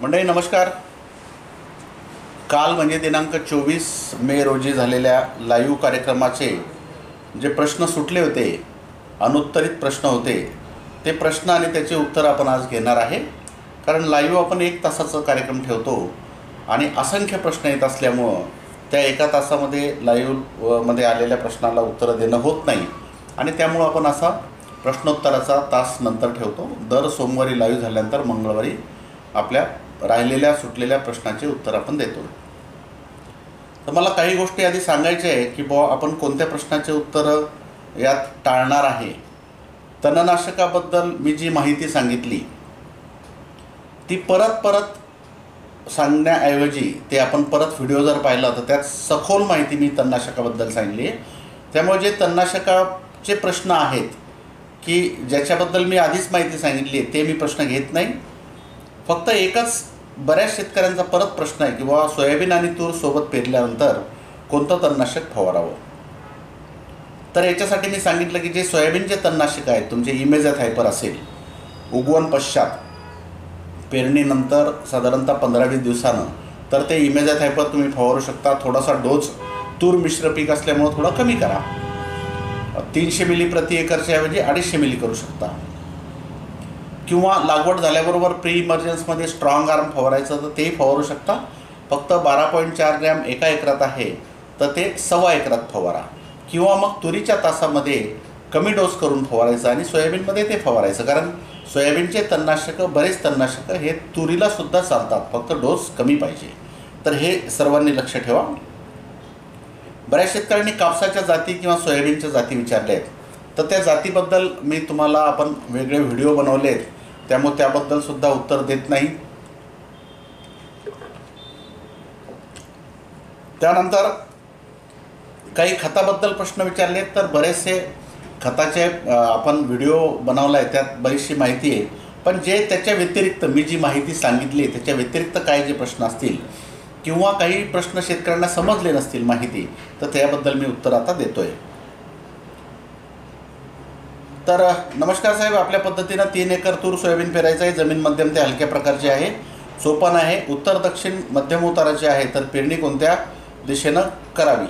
मंडळी नमस्कार। काल म्हणजे दिनांक 24 मे रोजी झालेल्या लाईव्ह कार्यक्रमाचे जे प्रश्न सुटले होते, अनुत्तरित प्रश्न होते, ते प्रश्न आणि त्याचे उत्तर आपण आज घेणार आहे। कारण लाईव्ह आपण 1 तासाचा कार्यक्रम ठेवतो आणि असंख्य प्रश्न येत असल्यामुळे त्या 1 तासामध्ये लाईव्ह मध्ये आलेल्या प्रश्नाला उत्तर देणं होत नाही आणि त्यामुळे आपण असा प्रश्नोत्तराचा तास नंतर ठेवतो। दर सोमवारी लाईव्ह झाल्यानंतर मंगळवारी आपल्या राहिलेल्या सुटलेल्या प्रश्नाचे उत्तर आपण देतो। तर मला काही गोष्टी आधी सांगायच्या आहे की आपण कोणत्या प्रश्नाचे उत्तर यात टाळणार आहे। तणनाशकाबद्दल मी जी माहिती सांगितली ती परत सांगण्याऐवजी ते आपण परत व्हिडिओ जर पाहिला तर त्यात सखोल माहिती मी तणनाशकाबद्दल सांगितली आहे। त्यामुळे जे तणनाशकाचे प्रश्न आहेत की ज्याच्याबद्दल मी आधीच माहिती सांगितली आहे ते मी प्रश्न घेत नाही। फक्त एकच बऱ्याच शेतकऱ्यांचा परत प्रश्न आहे की सोयाबीन आणि तूर सोबत पेरल्यानंतर कोणतं तणनाशक फवारावं। तर याच्यासाठी मी सांगितलं की जे सोयाबीनचे तणनाशक आहेत, तुमचे इमेझॅथायपर असेल, उगवण पश्चात पेरणीनंतर साधारणतः 15-20 दिवसानं तर ते इमेझॅथायपर तुम्ही फवारू शकता। थोडासा डोस तूर मिश्र पीक असल्यामुळे थोडा कमी करा, 300 मिली प्रति एकरच्या ऐवजी 250 मिली करू शकता। किंवा लागवड झाल्याबरोबर प्री इमर्जन्समध्ये स्ट्रॉंग आर्म फवारायचं तर तेही फवारू शकता। फक्त 12.4 ग्रॅम एका एकरात आहे तर ते 1.25 एकरात फवारा। किंवा मग तुरीच्या तासामध्ये कमी डोस करून फवारायचं आणि सोयाबीनमध्ये ते फवारायचं। कारण सोयाबीनचे तणनाशक, बरेच तणनाशक हे तुरीलासुद्धा चालतात, फक्त डोस कमी पाहिजे। तर हे सर्वांनी लक्ष ठेवा। बऱ्याच शेतकऱ्यांनी कापसाच्या जाती किंवा सोयाबीनच्या जाती विचारल्या आहेत, तर त्या जातीबद्दल मी तुम्हाला आपण वेगळे व्हिडिओ बनवले आहेत, त्यामुळे त्याबद्दल सुद्धा उत्तर देत नाही। त्यानंतर काही खताबद्दल प्रश्न विचारले तर बरेचसे खताचे आपण व्हिडिओ बनवला आहे, त्यात बरीचशी माहिती आहे। पण जे त्याच्या व्यतिरिक्त मी जी माहिती सांगितली त्याच्या व्यतिरिक्त काही जे प्रश्न असतील किंवा काही प्रश्न शेतकऱ्यांना समजले नसतील माहिती, तर त्याबद्दल मी उत्तर आता देतोय। तर नमस्कार साहेब, आपल्या पद्धतीनं 3 एकर तूर सोयाबीन पेरायचं आहे। जमीन मध्यम ते हलक्या प्रकारची आहे, चोपण आहे, उत्तर दक्षिण मध्यम उताराची आहे। तर पेरणी कोणत्या दिशेनं करावी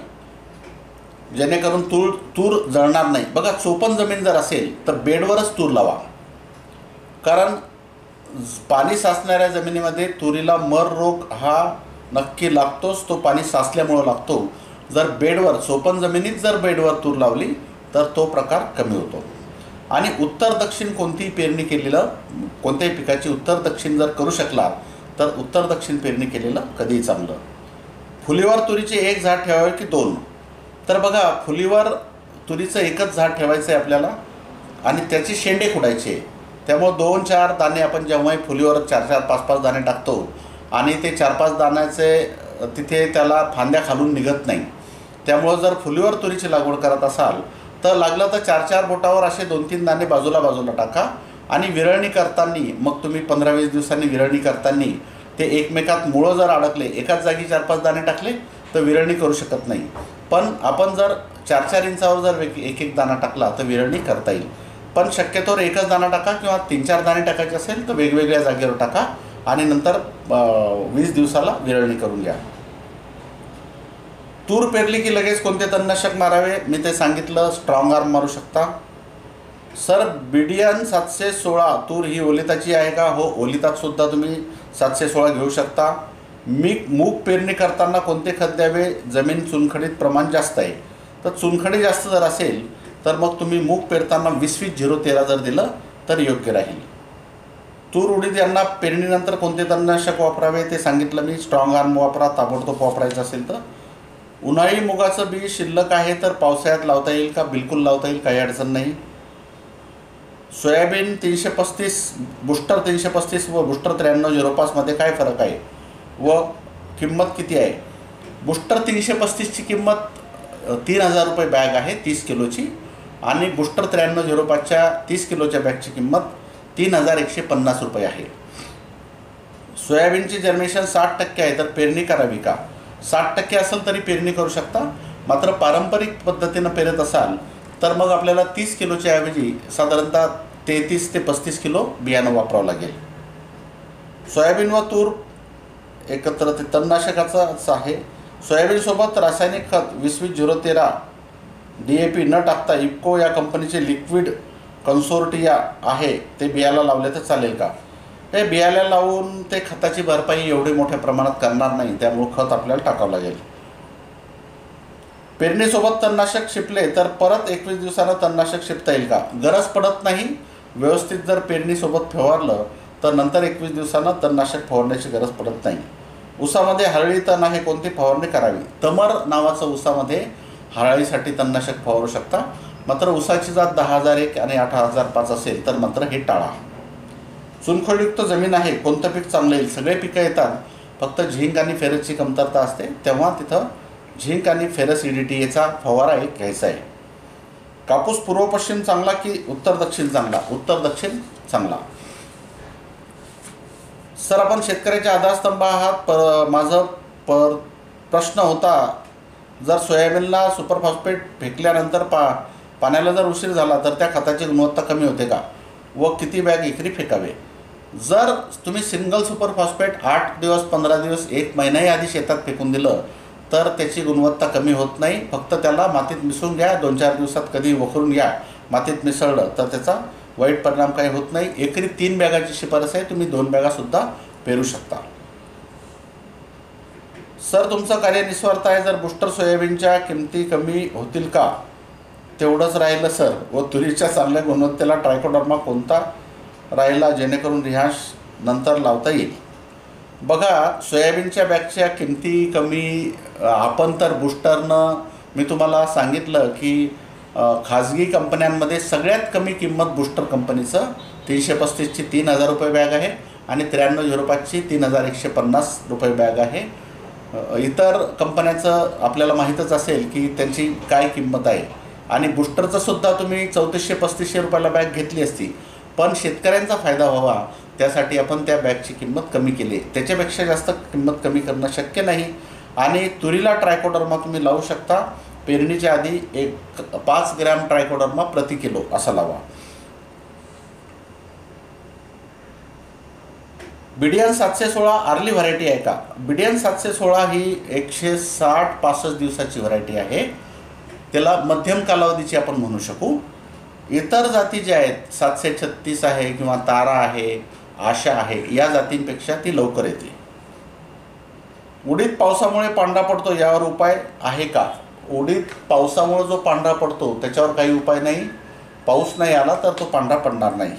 जेणेकरून तूर जळणार नाही? बघा, चोपण जमीन जर असेल तर बेडवरच तूर लावा। कारण पाणी साचणाऱ्या जमिनीमध्ये तुरीला मर रोग हा नक्की लागतोच, तो पाणी साचल्यामुळं लागतो। जर बेडवर, चोपण जमिनीत जर बेडवर तूर लावली तर तो प्रकार कमी होतो। आणि उत्तर दक्षिण कोणतीही पेरणी केलेलं, कोणत्याही पिकाची उत्तर दक्षिण जर करू शकला तर उत्तर दक्षिण पेरणी केलेलं कधीही चांगलं। फुलीवर तुरीचे 1 झाड ठेवावे की 2? तर बघा, फुलीवर तुरीचं 1च झाड ठेवायचं आहे आपल्याला आणि त्याचे शेंडे खुडायचे। त्यामुळे 2-4 दाणे आपण जेव्हाही फुलीवर 4-4, 5-5 दाणे टाकतो आणि ते 4-5 दाण्याचे तिथे त्याला फांद्या खालून निघत नाही। त्यामुळं जर फुलीवर तुरीची लागवड करत असाल तर लागलं तर 4-4 बोटावर असे 2-3 दाणे बाजूला टाका आणि विरळणी करताना मग तुम्ही 15-20 दिवसांनी विरळणी करताना ते एकमेकात मुळं जर अडकले, एकाच जागी 4-5 दाणे टाकले तर विरळणी करू शकत नाही। पण आपण जर 4-4 इंचावर जर एक दाणा टाकला तर विरळणी करता येईल। पण शक्यतोवर 1च दाणा टाका किंवा 3-4 दाणे टाकायचे असेल तर वेगवेगळ्या जागेवर टाका आणि नंतर 20 दिवसाला विरळणी करून घ्या। तूर पेरली की लगेच कोणते तणनाशक मारावे? मी ते सांगितलं, स्ट्रॉंग आर्म मारू शकता। सर, बिडियन 716 तूर ही ओलिताची आहे का? हो, ओलितात सुद्धा तुम्ही 716 घेऊ शकता। मूग पेरणी करताना कोणते खत द्यावे? जमीन चुनखडीत प्रमाण जास्त आहे तर चुनखडी जास्त जर असेल तर मग तुम्ही मूग पेरताना 20-20-0-13 जर दिलं तर योग्य राहील। तूर उडीद यांना पेरणीनंतर कोणते तणनाशक वापरावे ते सांगितलं मी। स्ट्रॉंग आर्म वापरा, ताबडतोब वापरायचं असेल तर। उन्हाळी मुगाचं बी शिल्लक आहे तर पावसाळ्यात लावता येईल का? बिलकुल लावता येईल, काही अडचण नाही। सोयाबीन 335, बुस्टर 335 व बुस्टर 9305 मध्ये काय फरक आहे व किंमत किती आहे? बुस्टर 335ची किंमत 3000 रुपये बॅग आहे 30 किलोची आणि बुस्टर 9305च्या 30 किलोच्या बॅगची किंमत 3150 रुपये आहे। सोयाबीनची जर्मिनेशन 60% आहे तर पेरणी करावी का? 60% असेल तरी पेरणी करू शकता। मात्र पारंपरिक पद्धतीनं पेरत असाल तर मग आपल्याला 30 किलोच्या ऐवजी साधारणतः 33 ते 35 किलो बियाणं वापरावं लागेल। सोयाबीन व तूर एकत्र ते तणनाशकाचाच आहे. सोयाबीनसोबत रासायनिक खत 20-20-013 DAP न टाकता इफ्को या कंपनीचे लिक्विड कन्सोर्टिया आहे ते बियाला लावले तर चालेल का? हे बियाला लावून ते खताची भरपाई एवढी मोठ्या प्रमाणात करणार नाही, त्यामुळे खत आपल्याला टाकावं लागेल. पेरणीसोबत तणनाशक शिपले तर परत 21 दिवसानं तणनाशक शिपता येईल का? गरज पडत नाही. व्यवस्थित जर पेरणीसोबत फवारलं तर नंतर 21 दिवसानं तणनाशक फवारण्याची गरज पडत नाही. ऊसामध्ये हरळी तण आहे, कोणती फवारणी करावी? तमर नावाचं ऊसामध्ये हरळीसाठी तणनाशक फवारू शकता. मात्र ऊसाची जात 10,001 आणि 8,005 असेल तर मात्र हे टाळा. चुनखडीयुक्त जमीन आहे, कोणतं पीक चांगलं येईल? सगळे पिकं येतात, फक्त झिंक आणि फेरसची कमतरता असते, तेव्हा तिथं झिंक आणि फेरस EDTA फवारा एक घ्यायचा आहे. कापूस पूर्व पश्चिम चांगला की उत्तर दक्षिण चांगला? उत्तर दक्षिण चांगला. सर, आपण शेतकऱ्याच्या आधारस्तंभ आहात. माझा प्रश्न होता, जर सोयाबीनला सुपरफॉस्फेट फेकल्यानंतर पाण्याला जर उशीर झाला तर त्या खताची गुणवत्ता कमी होते का व किती बॅग एकरी फेकावे? जर तुम्ही सिंगल सुपरफॉस्फेट 8 दिवस 15 दिवस 1 महिनाही आधी शेतात फेकून दिलं तर त्याची गुणवत्ता कमी होत नाही. फक्त त्याला मातीत मिसळून घ्या, 2-4 दिवसात कधी वखरून घ्या. मातीत मिसळलं तर त्याचा वाईट परिणाम काही होत नाही. एकरी 3 बॅगाची शिफारस आहे, तुम्ही 2 बॅगासुद्धा पेरू शकता. सर, तुमचं कार्य निस्वार्थ आहे. जर बुस्टर सोयाबीनच्या किमती कमी होतील का? तेवढंच राहिलं सर. व तुरीच्या चांगल्या गुणवत्तेला ट्रायकोडर्मा कोणता राहिला जेणेकरून रिहाश नंतर लावता येईल? बघा, सोयाबीनच्या बॅगच्या किमती कमी आपण तर बुस्टरनं मी तुम्हाला सांगितलं की खाजगी कंपन्यांमध्ये सगळ्यात कमी किंमत बुस्टर कंपनीचं 335ची 3,000 रुपये बॅग आहे आणि 9305ची 3,150 रुपये बॅग आहे. इतर कंपन्याचं आपल्याला माहीतच असेल की त्यांची काय किंमत आहे. आणि बुस्टरचं सुद्धा तुम्ही 3400-3500 रुपयाला बॅग घेतली असती, पण शेतकऱ्यांचा फायदा व्हावा त्यासाठी आपण त्या बॅगची किंमत कमी केली. त्याच्यापेक्षा जास्त किंमत कमी करणं शक्य नाही. आणि तुरीला ट्रायकोडर्मा तुम्ही लावू शकता. पेरणीच्या आधी 5 ग्रॅम ट्रायकोडर्मा प्रति किलो असा लावा. BDN 716 आर्ली व्हरायटी आहे का? BDN 716 ही 160-65 दिवसाची व्हरायटी आहे. त्याला मध्यम कालावधीची आपण म्हणू शकू. इतर जाती ज्या आहेत 736 आहे किंवा तारा आहे, आशा आहे, या जातींपेक्षा ती लवकर येते. उडीद पावसामुळे पांढरा पडतो, यावर उपाय आहे का? उडीद पावसामुळे जो पांढरा पडतो त्याच्यावर काही उपाय नाही. पाऊस नाही आला तर तो पांढरा पडणार नाही.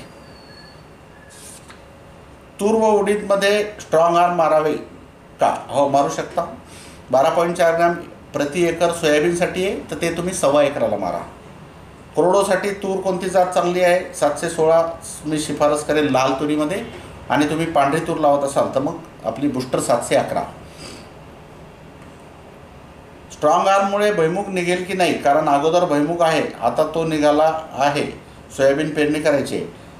तूर व उडीदमध्ये स्ट्रॉंग आर्म मारावे का? हो, मारू शकता. 12.4 ग्रॅम प्रति एकर सोयाबीनसाठी आहे तर ते तुम्ही 1.25 एकराला मारा. कोरडोसाठी तूर कोणती जात चांगली आहे? 716 मी शिफारस करेल लाल तुरीमध्ये. आणि तुम्ही पांढरी तूर लावत असाल तर मग आपली बुस्टर 711. स्ट्रॉंग आर्ममुळे भुईमुग निघेल की नाही? कारण अगोदर भुईमुग आहे, आता तो निघाला आहे. सोयाबीन पेरणी करायची.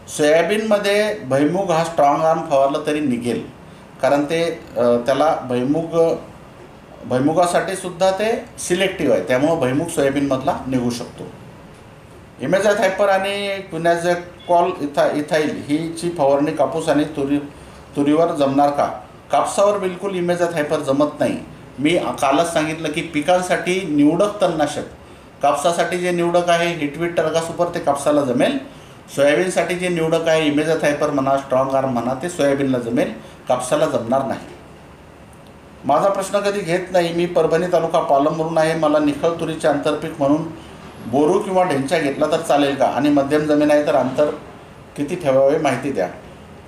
सोयाबीनमध्ये भुईमुग हा स्ट्रॉंग आर्म फवारलं तरी निघेल, कारण ते त्याला भुईमुगासाठी सुद्धा ते सिलेक्टिव्ह आहे, त्यामुळं भुईमुग सोयाबीनमधला निघू शकतो. इमेझॅथायपर आणि क्विनॅझॅकॉल इथाईल हीची फवारणी कापूस आणि तुरीवर जमणार का? कापसावर बिलकुल इमेझॅथायपर जमत नाही. मी कालच सांगितलं की पिकांसाठी निवडक तणनाशक, कापसासाठी जे निवडक आहे हिटवीट टर्गा सुपर ते कापसाला जमेल. सोयाबीनसाठी जे निवडक आहे इमेझॅथायपर म्हणा, स्ट्रॉंग आर्म म्हणा, ते सोयाबीनला जमेल, कापसाला जमणार नाही. माझा प्रश्न कधी घेत नाही. मी परभणी तालुका पालमवरून आहे. मला निखळ तुरीचे आंतरपीक म्हणून बोरू किंवा ढेंचा घेतला तर चालेल का? आणि मध्यम जमीन आहे तर अंतर किती ठेवावे माहिती द्या.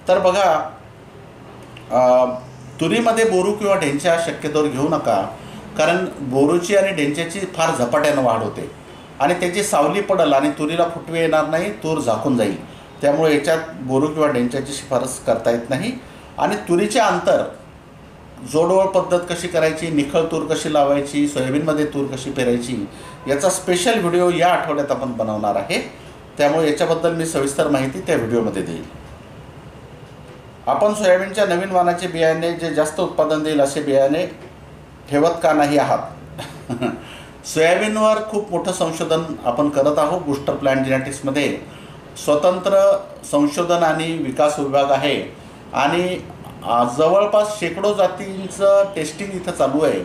तर बघा, तुरीमध्ये बोरू किंवा ढेंचा शक्यतोवर घेऊ नका, कारण बोरूची आणि ढेंच्याची फार झपाट्यानं वाढ होते आणि त्याची सावली पडल आणि तुरीला फुटवे येणार नाही, तूर झाकून जाईल. त्यामुळे याच्यात बोरू किंवा ढेंच्याची शिफारस करता येत नाही. आणि तुरीचे अंतर जोडवळ पद्धत कशी करायची, निखळ तूर कशी लावायची, सोयाबीनमध्ये तूर कशी पेरायची, याचा स्पेशल व्हिडिओ या आठवड्यात आपण बनवणार आहे. त्यामुळे याच्याबद्दल मी सविस्तर माहिती त्या व्हिडिओमध्ये देईल. आपण सोयाबीनच्या नवीन वाणाचे बियाणे जे जास्त उत्पादन देईल असे बियाणे ठेवत का नाही आहात? सोयाबीनवर खूप मोठं संशोधन आपण करत आहोत. बूस्टर प्लांट जेनेटिक्समध्ये स्वतंत्र संशोधन आणि विकास विभाग आहे आणि जवळपास शेकडो जातींचं टेस्टिंग इथं चालू आहे.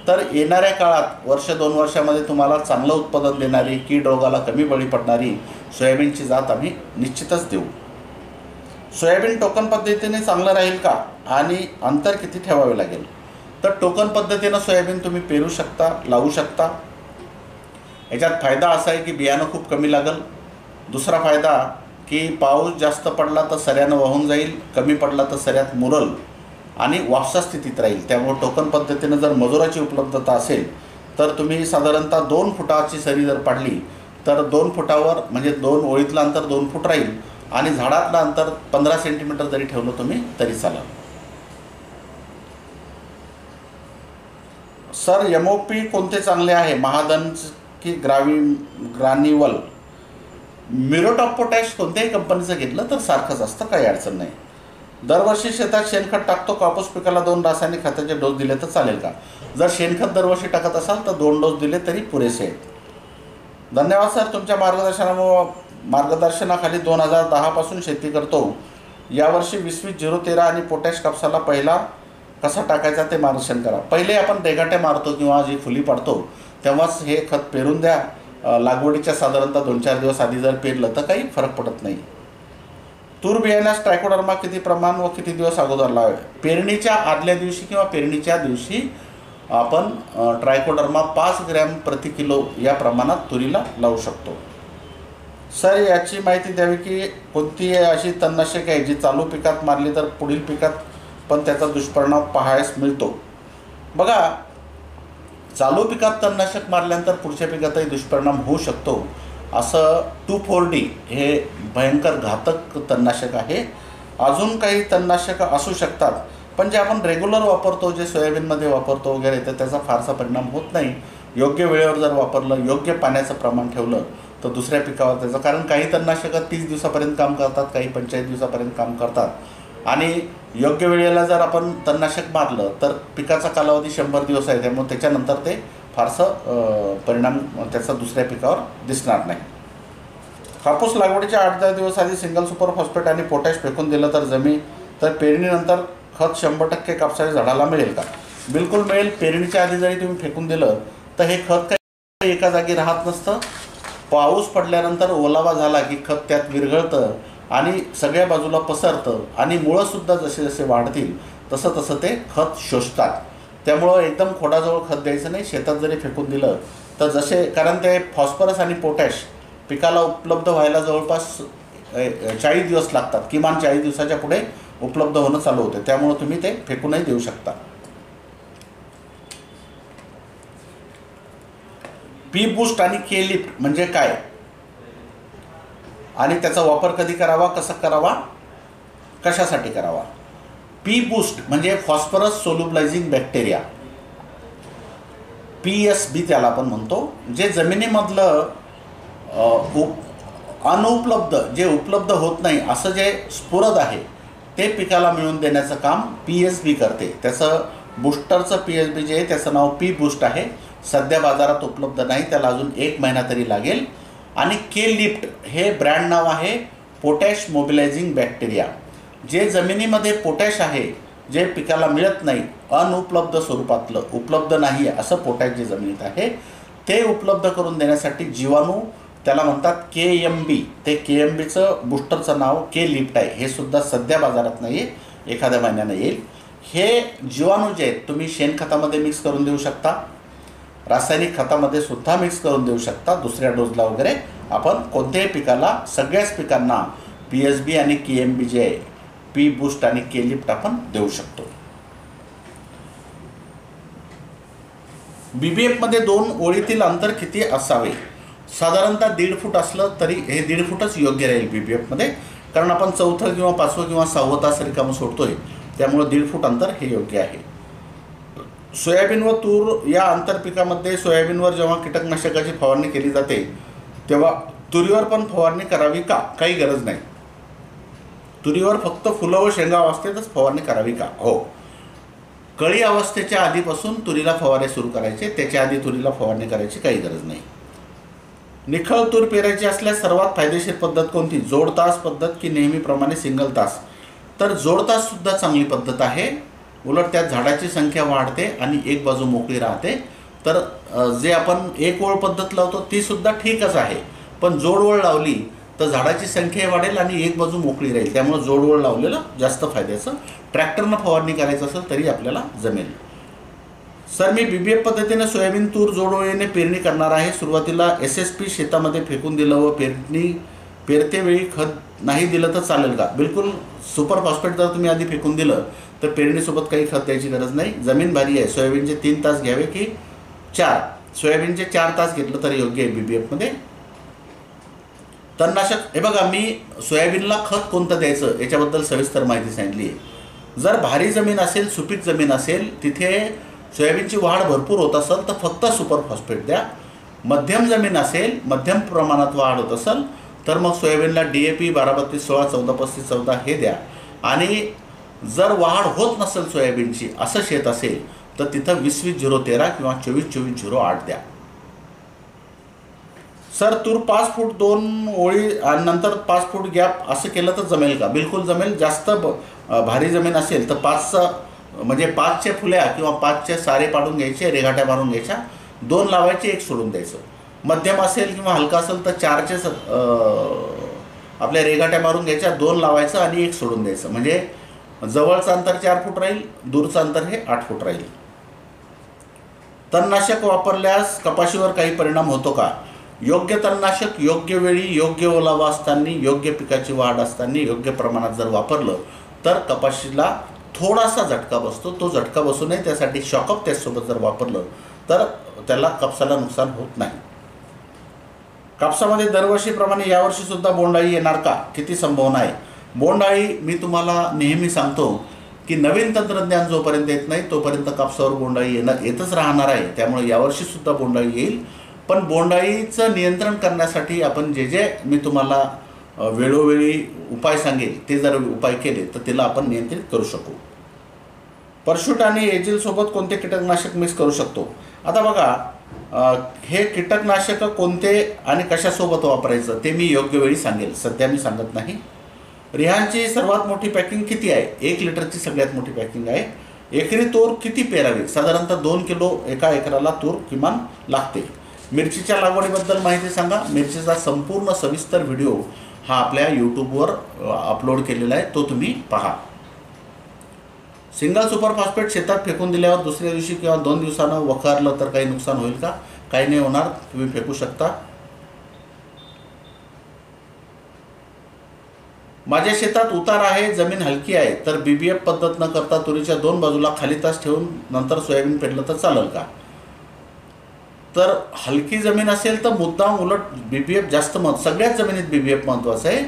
तर येणाऱ्या काळात वर्ष 2 वर्षामध्ये तुम्हाला चांगलं उत्पादन देणारी, कीड रोगाला कमी बळी पडणारी सोयाबीनची जात आम्ही निश्चितच देऊ. सोयाबीन टोकन पद्धतीने चांगलं राहील का आणि अंतर किती ठेवावे लागेल? तर टोकन पद्धतीनं सोयाबीन तुम्ही पेरू शकता, लावू शकता. याच्यात फायदा असा आहे की बियाणं खूप कमी लागेल. दुसरा फायदा की पाऊस जास्त पडला तर सऱ्यानं वाहून जाईल, कमी पडला तर सऱ्यात मुरल आणि वापसा स्थितीत राहील. त्यामुळे टोकन पद्धतीनं जर मजुराची उपलब्धता असेल तर तुम्ही साधारणतः 2 फुटाची सरी जर पाडली तर 2 फुटावर म्हणजे 2 ओळीतलं अंतर 2 फूट राहील आणि झाडातलं अंतर 15 सेंटीमीटर जरी ठेवलं तुम्ही तरी चालेल. सर MOP कोणते चांगले आहे, महाधन की ग्रान्युअल? म्युरेट ऑफ पोटॅश कोणत्याही कंपनीचं घेतलं तर सारखंच असतं, काही अडचण नाही. दरवर्षी शेतात शेणखत टाकतो, कापूस पिकाला 2 रासायनिक खताचे डोस दिले तर चालेल का? जर शेणखत दरवर्षी टाकत असाल तर 2 डोस दिले तरी पुरेसे आहेत. धन्यवाद सर, तुमच्या मार्गदर्शनाखाली 2010 पासून शेती करतो. यावर्षी 20-20-013 आणि पोटॅश कापसाला पहिला कसा टाकायचा ते मार्गदर्शन करा. पहिले आपण रेगाट्या मारतो किंवा जी फुली पाडतो तेव्हाच हे खत पेरून द्या. लागवडीच्या साधारणतः 2-4 दिवस आधी जर पेरलं तर काही फरक पडत नाही. तूर बियाण्यास ट्रायकोडर्मा किती प्रमाण व किती दिवस अगोदर लावावे? पेरणीच्या आदल्या दिवशी किंवा पेरणीच्या दिवशी आपण ट्रायकोडर्मा 5 ग्रॅम प्रति किलो या प्रमाणात तुरीला लावू शकतो. सर याची माहिती द्यावी की कोणती अशी तणनाशके आहे जी चालू पिकात मारली तर पुढील पिकात पण त्याचा दुष्परिणाम पाहायस मिळतो? बघा, चालू पिकात तणनाशक मारल्यानंतर पुढच्या पिकातही दुष्परिणाम होऊ शकतो. असं 2,4-D हे भयंकर घातक तणनाशक आहे. अजून काही तणनाशकं असू शकतात पण जे आपण रेग्युलर वापरतो, जे सोयाबीनमध्ये वापरतो वगैरे, तर त्याचा फारसा परिणाम होत नाही. योग्य वेळेवर जर वापरलं, योग्य पाण्याचं प्रमाण ठेवलं तर दुसऱ्या पिकावर त्याचं, कारण काही तणनाशकं 30 दिवसापर्यंत काम करतात, काही 45 दिवसापर्यंत काम करतात. आणि योग्य वेळेला जर आपण तणनाशक मारलं तर पिकाचा कालावधी 100 दिवस आहे. त्यामुळे त्याच्यानंतर ते फारसं परिणाम त्याचा दुसऱ्या पिकावर दिसणार नाही. कापूस लागवडीच्या 8-10 दिवस आधी सिंगल सुपर फॉस्फेट आणि पोटॅश फेकून दिलं तर पेरणीनंतर खत 100% कापसाच्या झाडाला मिळेल का? बिलकुल मिळेल. पेरणीच्या आधी जरी तुम्ही फेकून दिलं तर हे खत काही एका जागी राहत नसतं. पाऊस पडल्यानंतर ओलावा झाला की खत त्यात विरघळतं आणि सगळ्या बाजूला पसरतं आणि मुळंसुद्धा जसे जसे वाढतील तसं तसं ते खत शोषतात. त्यामुळं एकदम खोडाजवळ खत द्यायचं नाही. शेतात जरी फेकून दिलं तर जसे, कारण ते फॉस्फरस आणि पोटॅश पिकाला उपलब्ध व्हायला जवळपास 40 दिवस लागतात. किमान 40 दिवसाच्या पुढे उपलब्ध होणं चालू होते. त्यामुळं तुम्ही ते फेकूनही देऊ शकता. पी बूस्ट आणि के लिफ्ट म्हणजे काय आणि त्याचा वापर कधी करावा, कसा करावा, कशासाठी करावा? पी बूस्ट म्हणजे फॉस्फरस सोल्युबलायझिंग बॅक्टेरिया, PSB त्याला आपण म्हणतो. जे जमिनीमधलं अनुपलब्ध, जे उपलब्ध होत नाही असं जे स्फुरद आहे ते पिकाला मिळवून देण्याचं काम PSB करते. त्याचं बूस्टरचं PSB जे आहे त्याचं नाव पी बूस्ट आहे. सध्या बाजारात उपलब्ध नाही, त्याला अजून 1 महिना तरी लागेल. आणि के लिफ्ट हे ब्रँड नाव आहे पोटॅश मोबिलायझिंग बॅक्टेरिया. जे जमिनीमध्ये पोटॅश आहे, जे पिकाला मिळत नाही, अनुपलब्ध स्वरूपातलं, उपलब्ध नाही आहे असं पोटॅश जे जमिनीत आहे ते उपलब्ध करून देण्यासाठी जीवाणू, त्याला म्हणतात KMB. ते KMBचं बूस्टरचं नाव के लिफ्ट आहे. हे सुद्धा सध्या बाजारात नाही आहे, एखाद्या महिन्यानं येईल. हे जीवाणू जे आहेत तुम्ही शेणखतामध्ये मिक्स करून देऊ शकता, रासायनिक खतामध्ये सुद्धा मिक्स करून देऊ शकता. दुसऱ्या डोजला वगैरे आपण कोणत्याही पिकाला, सगळ्याच पिकांना PSB आणि KMB जे आहे, पी बूस्ट आणि के लिफ्ट आपण देऊ शकतो. BBF मध्ये 2 ओळीतील अंतर किती असावे? साधारणतः 1.5 फूट असलं तरी हे 1.5 फूटच योग्य राहील BBF मध्ये, कारण आपण 4थं किंवा 5वं किंवा 6वं तास रिकामं सोडतोय. त्यामुळे 1.5 फूट अंतर हे योग्य आहे. सोयाबीन व तूर या आंतरपिकामध्ये सोयाबीनवर जेव्हा कीटकनाशकाची फवारणी केली जाते तेव्हा तुरीवर पण फवारणी करावी का? काही गरज नाही. तुरीवर फक्त फुलं व शेंगा अवस्थेतच फवारणी करावी का? हो. कळी अवस्थेच्या आधीपासून तुरीला फवारे सुरू करायचे, त्याच्या आधी तुरीला फवारणी करायची काही गरज नाही. निखळ तूर पेरायची असल्यास सर्वात फायदेशीर पद्धत कोणती? जोड तास पद्धत की नेहमीप्रमाणे सिंगल तास? तर जोडताच सुद्धा चांगली पद्धत आहे. उलट त्यात झाडाची संख्या वाढते आणि एक बाजू मोकळी राहते. तर जे आपण एक ओळ पद्धत लावतो ती सुद्धा ठीकच आहे, पण जोडवळ लावली तर झाडाची संख्या वाढेल आणि एक बाजू मोकळी राहील. त्यामुळे जोडवळ लावलेलं जास्त फायद्याचं. ट्रॅक्टरनं फवारणी करायचं असेल तरी आपल्याला जमेल. सर, मी BBF पद्धतीने सोयाबीन तूर जोडवळीने पेरणी करणार आहे. सुरुवातीला SSP शेतामध्ये फेकून दिलं व पेरतेवेळी खत नाही दिलं तर चालेल का? बिलकुल. सुपर फॉस्फेट जर तुम्ही आधी फेकून दिलं तर पेरणीसोबत काही खत द्यायची गरज नाही. जमीन भारी आहे. सोयाबीनचे 3 तास घ्यावे की 4? सोयाबीनचे 4 तास घेतलं तर योग्य आहे BBFमध्ये. तणनाशक, हे बघा, मी सोयाबीनला खत कोणतं द्यायचं याच्याबद्दल सविस्तर माहिती सांगितली आहे. जर भारी जमीन असेल, सुपीक जमीन असेल, तिथे सोयाबीनची वाढ भरपूर होत असेल तर फक्त सुपर फॉस्फेट द्या. मध्यम जमीन असेल, मध्यम प्रमाणात वाढ होत असेल तर मग सोयाबीनला DAP 12-32-16, 14-35-14 हे द्या. आणि जर वाढ होत नसेल सोयाबीनची असं शेत असेल तर तिथं 20-20-013 किंवा 24-24-08 द्या. सर, तूर 5 फूट 2 ओळी आणि नंतर 5 फूट गॅप असं केलं तर जमेल का? बिलकुल जमेल. जास्त भारी जमीन असेल तर 5च्या फुल्या किंवा 5चे सारे पाडून घ्यायचे, रेघाट्या मारून घ्यायच्या, 2 लावायचे, 1 सोडून द्यायचं. मध्यम असेल किंवा हलका असेल तर 4चे आपल्या रेघाट्या मारून घ्यायच्या, 2 लावायचं आणि 1 सोडून द्यायचं. म्हणजे जवळचं अंतर 4 फूट राहील, दूरचं अंतर हे 8 फूट राहील. तणनाशक वापरल्यास कपाशीवर काही परिणाम होतो का? योग्य तणनाशक योग्य वेळी, योग्य ओलावा असताना, योग्य पिकाची वाढ असताना, योग्य प्रमाणात जर वापरलं तर कपाशीला थोडासा झटका बसतो. तो झटका बसू नये त्यासाठी शॉकअप त्याचसोबत जर वापरलं तर त्याला कापसाला नुकसान होत नाही. कापसामध्ये दरवर्षीप्रमाणे यावर्षीसुद्धा बोंडअळी येणार का? किती संभावना आहे? बोंडअळी, मी तुम्हाला नेहमी सांगतो की नवीन तंत्रज्ञान जोपर्यंत येत नाही तोपर्यंत कापसावर बोंडअळी येतच राहणार आहे. त्यामुळे यावर्षीसुद्धा बोंडअळी येईल. पण बोंडअळीचं नियंत्रण करण्यासाठी आपण जे मी तुम्हाला वेळोवेळी उपाय सांगेल ते जर उपाय केले तर तिला आपण नियंत्रित करू शकू. परशूट आणि एजिलसोबत कोणते कीटकनाशक मिक्स करू शकतो? आता बघा, हे कीटकनाशक कोणते आणि कशासोबत वापरायचं ते मी योग्य वेळी सांगेल. सध्या मी सांगत नाही. रिहानची सर्वात मोठी पॅकिंग किती आहे? 1 लिटरची सगळ्यात मोठी पॅकिंग आहे. एकरी तूर किती पेरावी? साधारणतः 2 किलो एका एकराला तूर किमान लागते. मिरचीच्या लागवडीबद्दल माहिती सांगा. मिरचीचा संपूर्ण सविस्तर व्हिडिओ हा आपल्या यूट्यूबवर अपलोड केलेला आहे, तो तुम्ही पहा. सिंगल सुपर फॉस्फेट शेतात फेकून दिल्यावर दुसऱ्या दिवशी किंवा 2 दिवसानं वखारलं तर काही नुकसान होईल का? काही नाही होणार, तुम्ही फेकू शकता. माझ्या शेतात उतार आहे, जमीन हलकी आहे, तर BBF पद्धत न करता तुरीच्या 2 बाजूला खाली तास ठेवून नंतर सोयाबीन पेरलं तर चालेल का? तर हलकी जमीन असेल तर मुद्दाम उलट BBF जास्त सगळ्याच जमिनीत BBF महत्त्वाचं आहे.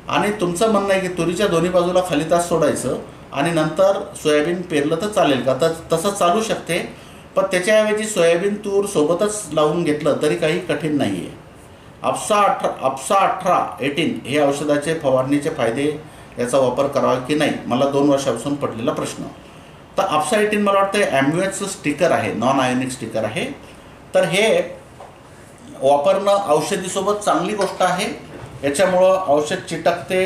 आणि तुमचं म्हणणं आहे की तुरीच्या दोन्ही बाजूला खाली तास सोडायचं आणि नंतर सोयाबीन पेरलं तर चालेल का? तर तसं चालू शकते, पण त्याच्याऐवजी सोयाबीन तूर सोबतच लावून घेतलं तरी काही कठीण नाही आहे. आपसा 18 हे औषधाचे फवारणीचे फायदे, याचा वापर करावा की नाही, मला 2 वर्षापासून पडलेला प्रश्न. तर आपसा 18 मला वाटतं ॲम्युएटचं स्टिकर आहे, नॉन आयोनिक स्टिकर आहे. तर हे वापरणं औषधीसोबत चांगली गोष्ट आहे. याच्यामुळं औषध चिटकते,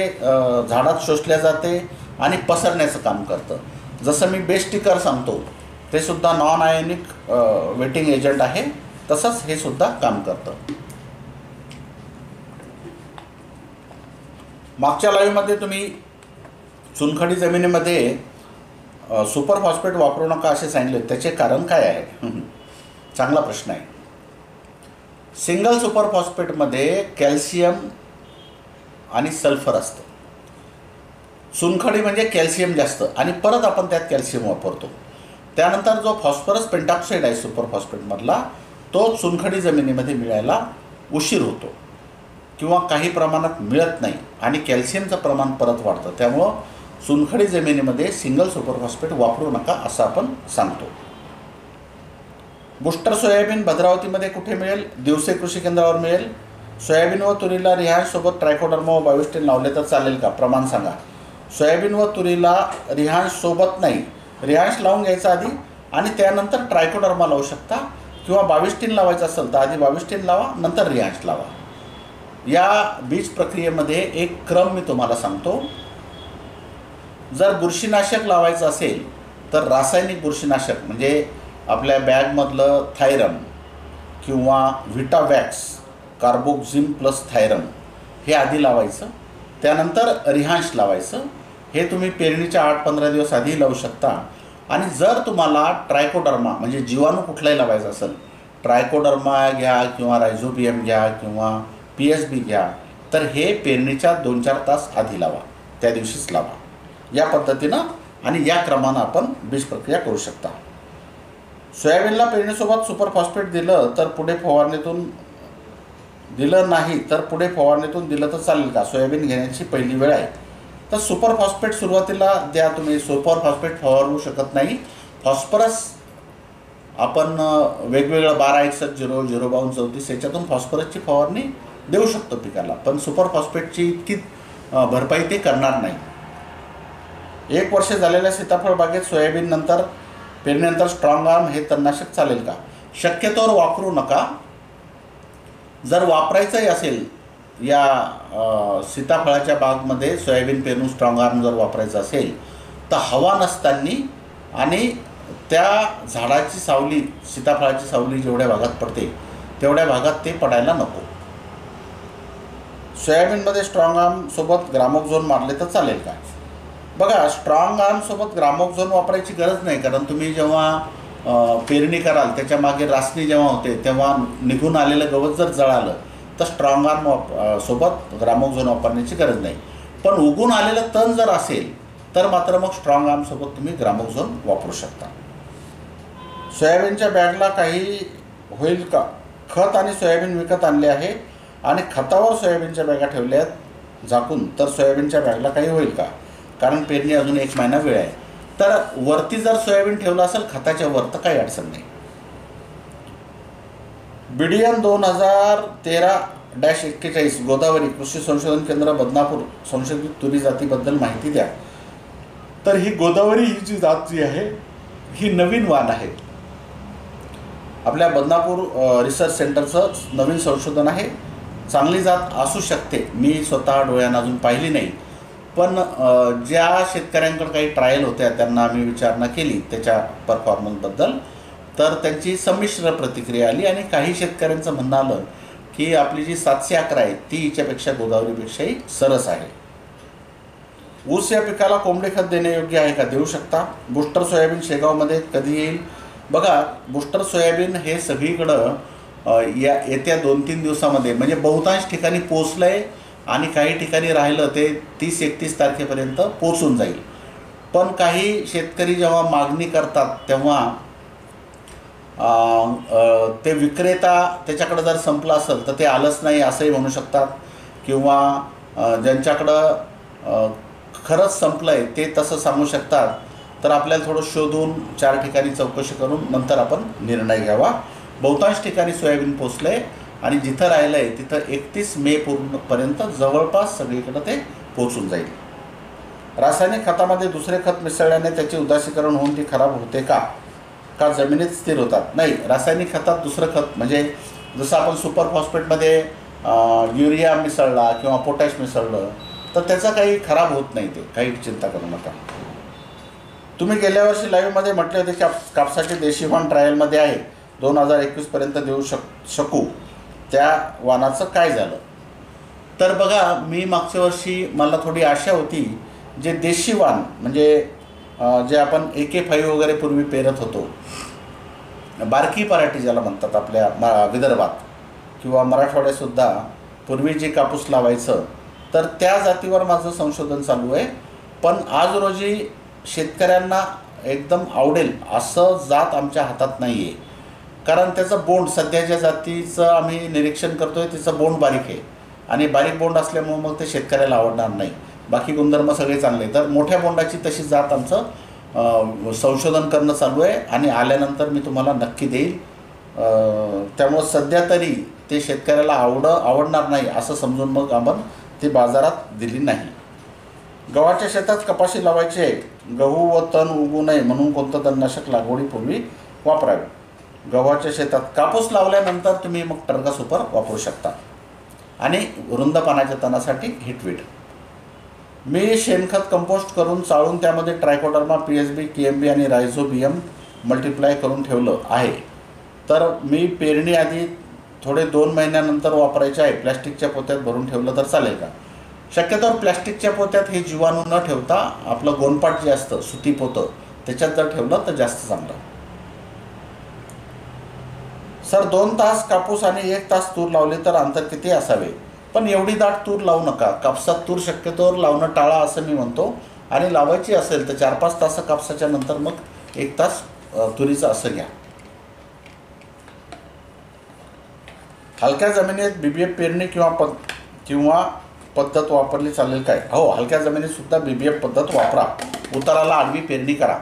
झाडात शोषल्या जाते आणि पसरण्याचं काम करतं. जसं मी बेस्ट स्टिकर सांगतो ते सुद्धा नॉन आयोनिक वेटिंग एजंट आहे, तसंच हे सुद्धा काम करतं. मागच्या लाईव्हमध्ये तुम्ही चुनखडी जमिनीमध्ये सुपर फॉस्फेट वापरू नका असे सांगितले, त्याचे कारण काय आहे? चांगला प्रश्न आहे. सिंगल सुपर फॉस्फेटमध्ये कॅल्शियम आणि सल्फर असतं. चुनखडी म्हणजे कॅल्शियम जास्त आणि परत आपण त्यात कॅल्शियम वापरतो. त्यानंतर जो फॉस्फरस पेंटॉक्साईड आहे सुपर फॉस्फेटमधला, तो चुनखडी जमिनीमध्ये मिळायला उशीर होतो किंवा काही प्रमाणात मिळत नाही आणि कॅल्शियमचं प्रमाण परत वाढतं. त्यामुळं चुनखडी जमिनीमध्ये सिंगल सुपर फॉस्फेट वापरू नका असं आपण सांगतो. बुस्टर सोयाबीन भद्रावतीमध्ये कुठे मिळेल? दिवसे कृषी केंद्रावर मिळेल. सोयाबीन व तुरीला रिहान्ससोबत ट्रायकोडर्मा व बायोस्टिन लावले तर चालेल का? प्रमाण सांगा. सोयाबीन व तुरीला रिहान्ससोबत नाही, रिहान्स लावून घ्यायचा आधी आणि त्यानंतर ट्रायकोडर्मा लावू शकता किंवा बायोस्टिन लावायचं असेल तर आधी बायोस्टिन लावा, नंतर रिहान्स लावा. या बीज प्रक्रियेमध्ये एक क्रम मी तुम्हाला सांगतो. जर बुरशीनाशक लावायचं असेल तर रासायनिक बुरशीनाशक म्हणजे आपल्या बॅगमधलं थायरम किंवा व्हिटावॅक्स कार्बोक्झिम प्लस थायरम हे आधी लावायचं, त्यानंतर रिहान्श लावायचं. हे तुम्ही पेरणीच्या 8-15 दिवस आधी लावू शकता. आणि जर तुम्हाला ट्रायकोडर्मा म्हणजे जीवाणू कुठलाही लावायचा असेल, ट्रायकोडर्मा घ्या किंवा रायझोबियम घ्या किंवा PSB घ्या, तर हे पेरणीच्या 2-4 तास आधी लावा, त्या दिवशीच लावा. या पद्धतीनं आणि या क्रमानं आपण बीज प्रक्रिया करू शकता. सोयाबीनला पेरणीसोबत सुपर फॉस्फेट दिलं तर पुढे फवारणीतून दिलं नाही तर पुढे फवारणीतून दिलं तर चालेल का? सोयाबीन घेण्याची पहिली वेळ आहे. तर सुपर फॉस्फेट सुरुवातीला द्या. तुम्ही सुपर फॉस्फेट फवारू शकत नाही. फॉस्फरस आपण वेगवेगळं 1261, 05234 याच्यातून फॉस्फरसची फवारणी देऊ शकतो पिकाला, पण सुपर फॉस्फेटची इतकी भरपाई ते करणार नाही. 1 वर्ष झालेल्या सीताफळ बागेत सोयाबीन नंतर पेरणीनंतर स्ट्रॉंग आर्म हे तणनाशक चालेल का? शक्यतोवर वापरू नका. जर वापरायचंही असेल या सीताफळाच्या बागमध्ये सोयाबीन पेरून स्ट्रॉंग आर्म जर वापरायचं असेल तर हवा नसताना आणि त्या झाडाची सावली, सीताफळाची सावली जेवढ्या भागात पडते तेवढ्या भागात ते पडायला नको. सोयाबीनमध्ये स्ट्रॉंग आर्मसोबत ग्रामोक्झोन मारले तर चालेल का? बघा, स्ट्रॉंग आर्मसोबत ग्रामोक्झोन वापरायची गरज नाही, कारण तुम्ही जेव्हा पेरणी कराल त्याच्या मागे रासणी जेव्हा होते तेव्हा निघून आलेलं गवत जर जळालं तर स्ट्रॉंग आर्म सोबत ग्रामोक्झोन वापरण्याची गरज नाही. पण उगून आलेलं तण जर असेल तर मात्र मग स्ट्रॉंग आर्मसोबत तुम्ही ग्रामोक्झोन वापरू शकता. सोयाबीनच्या बॅगला काही होईल का? खत आणि सोयाबीन विकत आणले आहे आणि खतावर सोयाबीनच्या बॅगा ठेवल्या आहेत झाकून, तर सोयाबीनच्या बॅगला काही होईल का? कारण पेरणी अजून 1 महिना वेळ आहे. तर वरती जर सोयाबीन ठेवलं असेल खताच्या वर तर काही अडचण नाही. BDN 2013-41 गोदावरी कृषी संशोधन केंद्र बदनापूर संशोधित तुरी जातीबद्दल माहिती द्या. तर ही गोदावरी ही जी जात जी आहे ही नवीन वाण आहे. आपल्या बदनापूर रिसर्च सेंटरचं नवीन संशोधन आहे. चांगली जात असू शकते, मी स्वतः डोळ्यानं अजून पाहिली नाही, पण ज्या शेतकऱ्यांकडे काही ट्रायल होत्या त्यांना आम्ही विचारणा केली त्याच्या परफॉर्मन्सबद्दल, तर त्यांची संमिश्र प्रतिक्रिया आली आणि काही शेतकऱ्यांचं म्हणणं आलं की आपली जी 711 आहे ती हिच्यापेक्षा गोदावरीपेक्षाही सरस आहे. ऊस या पिकाला कोंबडी खत देणे योग्य आहे का? देऊ शकता. बुस्टर सोयाबीन शेगावमध्ये कधी येईल? बघा, बुस्टर सोयाबीन हे सगळीकडं येत्या 2-3 दिवसामध्ये म्हणजे बहुतांश ठिकाणी पोचलं आहे आणि काही ठिकाणी राहिलं ते 30-31 तारखेपर्यंत पोचून जाईल. पण काही शेतकरी जेव्हा मागणी करतात तेव्हा ते विक्रेता त्याच्याकडं जर संपलं असेल तर ते आलंच नाही असंही म्हणू शकतात, किंवा ज्यांच्याकडं खरंच संपलं आहे ते तसं सांगू शकतात. तर आपल्याला थोडं शोधून 4 ठिकाणी चौकशी करून नंतर आपण निर्णय घ्यावा. बहुतांश ठिकाणी सोयाबीन पोचलं आहे आणि जिथं राहिलं आहे तिथं 31 मे पूर्णपर्यंत जवळपास सगळीकडं ते पोचून जाईल. रासायनिक खतामध्ये दुसरे खत मिसळल्याने त्याचे उदासीकरण होऊन ती खराब होते का? का जमिनीत स्थिर होतात? नाही, रासायनिक खतात दुसरं खत म्हणजे जसं आपण सुपर फॉस्फेटमध्ये युरिया मिसळला किंवा पोटॅश मिसळलं तर त्याचं काही खराब होत नाही, ते काही चिंता करू नका. तुम्ही गेल्या वर्षी लाईव्हमध्ये म्हटले होते की कापसाचे देशी वाण ट्रायलमध्ये आहे, 2021 पर्यंत देऊ शकू, त्या वाणाचं काय झालं? तर बघा, मी मागच्या वर्षी मला थोडी आशा होती, जे देशी वाण म्हणजे जे आपण AK5 वगैरे पूर्वी पेरत होतो, बारकी पराठी ज्याला म्हणतात आपल्या विदर्भात किंवा मराठवाड्यातसुद्धा पूर्वी जे कापूस लावायचं, तर त्या जातीवर माझं संशोधन चालू आहे. पण आज रोजी शेतकऱ्यांना एकदम आवडेल असं जात आमच्या हातात नाही आहे, कारण त्याचं बोंड सध्याच्या जातीचं आम्ही निरीक्षण करतो आहे, तिचं बोंड बारीक आहे आणि बारीक बोंड असल्यामुळं मग ते शेतकऱ्याला आवडणार नाही. बाकी गुणधर्म सगळे चांगले, तर मोठ्या बोंडाची तशी जात आमचं संशोधन करणं चालू आहे आणि आल्यानंतर मी तुम्हाला नक्की देईल. त्यामुळं सध्या तरी ते शेतकऱ्याला आवडणार नाही असं समजून मग आपण ती बाजारात दिली नाही. गव्हाच्या शेतात कपाशी लावायची आहे, गहू व तण उगू नये म्हणून कोणतं तणनाशक लागवडीपूर्वी वापरावे? गव्हाच्या शेतात कापूस लावल्यानंतर तुम्ही मग टर्गा सुपर वापरू शकता आणि रुंद पानाच्या तणासाठी हिटवीट. मी शेणखत कंपोस्ट करून चाळून त्यामध्ये ट्रायकोडर्मा PSB KMB आणि रायझोबियम मल्टिप्लाय करून ठेवलं आहे. तर मी पेरणी आधी थोडे 2 महिन्यानंतर वापरायचे आहे. प्लॅस्टिकच्या पोत्यात भरून ठेवलं तर चालेल का? शक्यतोवर प्लॅस्टिकच्या पोत्यात हे जीवाणू न ठेवता आपलं गोनपाट जे असतं सुती पोतं त्याच्यात जर ठेवलं तर जास्त चांगलं. सर 2 तास कापूस आणि 1 तास तूर लावले तर अंतर किती असावे? पण एवढी दाट तूर लावू नका. कापसात तूर शक्यतोवर लावणं टाळा असं मी म्हणतो. आणि लावायची असेल तर 4-5 तास कापसाच्या नंतर मग 1 तास तुरीचं असं घ्या. हलक्या जमिनीत BBF पेरणी किंवा पद्धत वापरली चालेल काय? हो, हलक्या जमिनीत सुद्धा BBF पद्धत वापरा. उताराला आडवी पेरणी करा.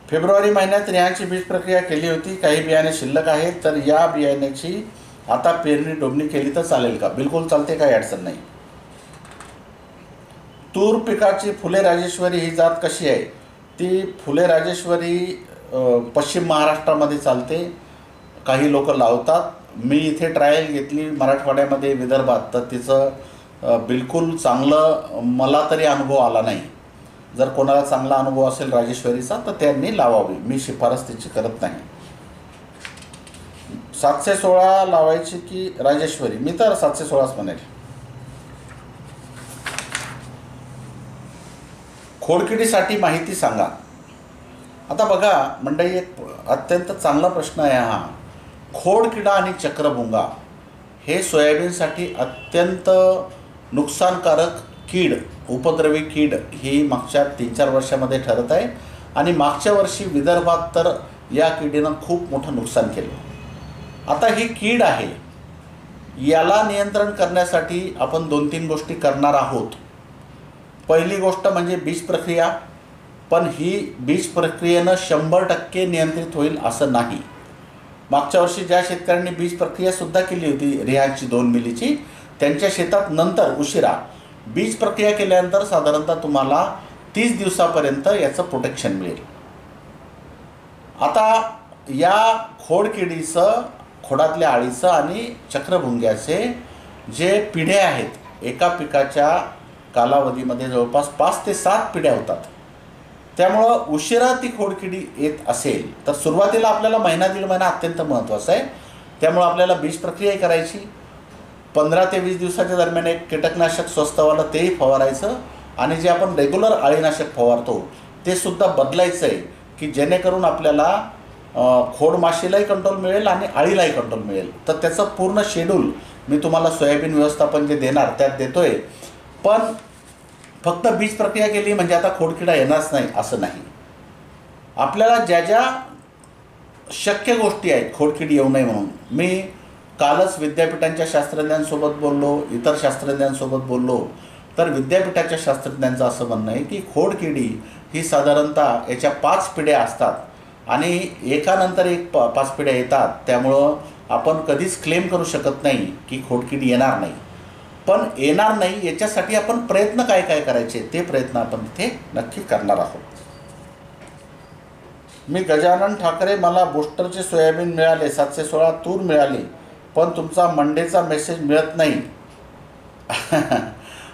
फेब्रुवारी महिन्यात रियांची बीज प्रक्रिया केली होती. काही बियाणे शिल्लक आहेत, तर या बियाण्याची आता पेरणी डोबणी केली तर चालेल का? बिलकुल चालते, काही अडचण नाही. तूर पिकाची फुले राजेश्वरी ही जात कशी आहे? ती फुले राजेश्वरी पश्चिम महाराष्ट्रामध्ये चालते. काही लोक लावतात. मी इथे ट्रायल घेतली मराठवाड्यामध्ये, विदर्भात, तर तिचं बिलकुल चांगलं मला तरी अनुभव आला नाही. जर कोणाला चांगला अनुभव असेल राजेश्वरीचा तर त्यांनी लावावी. मी शिफारस त्याची करत नाही. 716 लावायची की राजेश्वरी? मी तर 716च म्हणेल. खोडकिडीसाठी माहिती सांगा. आता बघा मंडळी, एक अत्यंत चांगला प्रश्न आहे हा. खोडकिडा आणि चक्रभुंगा हे सोयाबीनसाठी अत्यंत नुकसानकारक कीड, उपद्रवी कीड ही मागच्या 3-4 वर्षामध्ये ठरत आहे. आणि मागच्या वर्षी विदर्भात तर या किडीनं खूप मोठं नुकसान केलं. आता ही कीड आहे, याला नियंत्रण करण्यासाठी आपण 2-3 गोष्टी करणार आहोत. पहिली गोष्ट म्हणजे बीज प्रक्रिया. पण ही बीज प्रक्रियेनं 100% नियंत्रित होईल असं नाही. मागच्या वर्षी ज्या शेतकऱ्यांनी बीज प्रक्रियासुद्धा केली होती रियांची 2 मिलीची, त्यांच्या शेतात नंतर उशिरा बीज प्रक्रिया केल्यानंतर साधारणतः तुम्हाला 30 दिवसापर्यंत याचं प्रोटेक्शन मिळेल. आता या खोडकिडीचं, खोडातल्या आळीचं आणि चक्रभुंग्याचे जे पिढ्या आहेत, एका पिकाच्या कालावधीमध्ये जवळपास 5 ते 7 पिढ्या होतात. त्यामुळं उशिरा ती खोडकिडी येत असेल तर सुरुवातीला आपल्याला 1-1.5 महिना अत्यंत महत्त्वाचा आहे. त्यामुळं आपल्याला बीज प्रक्रिया करायची. 15 ते 20 दिवसाच्या दरम्यान एक कीटकनाशक स्वस्तवालं तेही फवारायचं. आणि जे आपण रेग्युलर अळीनाशक फवारतो ते सुद्धा बदलायचं आहे, की जेणेकरून आपल्याला खोडमाशीलाही कंट्रोल मिळेल आणि अळीलाही कंट्रोल मिळेल. तर त्याचं पूर्ण शेड्यूल मी तुम्हाला सोयाबीन व्यवस्थापन जे देणार त्यात देतो आहे. पण फक्त बीज प्रक्रिया केली म्हणजे आता खोडकिडा येणारच नाही असं नाही. आपल्याला ज्या ज्या शक्य गोष्टी आहेत खोडकिडी येऊ नये म्हणून, मी कालच विद्यापीठांच्या शास्त्रज्ञांसोबत बोललो, इतर शास्त्रज्ञांसोबत बोललो, तर विद्यापीठाच्या शास्त्रज्ञांचं असं म्हणणं आहे की खोडकिडी ही साधारणतः याच्या 5 पिढ्या असतात आणि एकानंतर एक 5 पिढ्या येतात. त्यामुळं आपण कधीच क्लेम करू शकत नाही की खोडकिडी येणार नाही. पण येणार नाही याच्यासाठी आपण प्रयत्न काय काय करायचे ते प्रयत्न आपण तिथे नक्की करणार आहोत. मी गजानन ठाकरे, मला बूस्टरचे सोयाबीन मिळाले, 716 तूर मिळाली, पण तुमचा मंडेचा मेसेज मिळत नाही.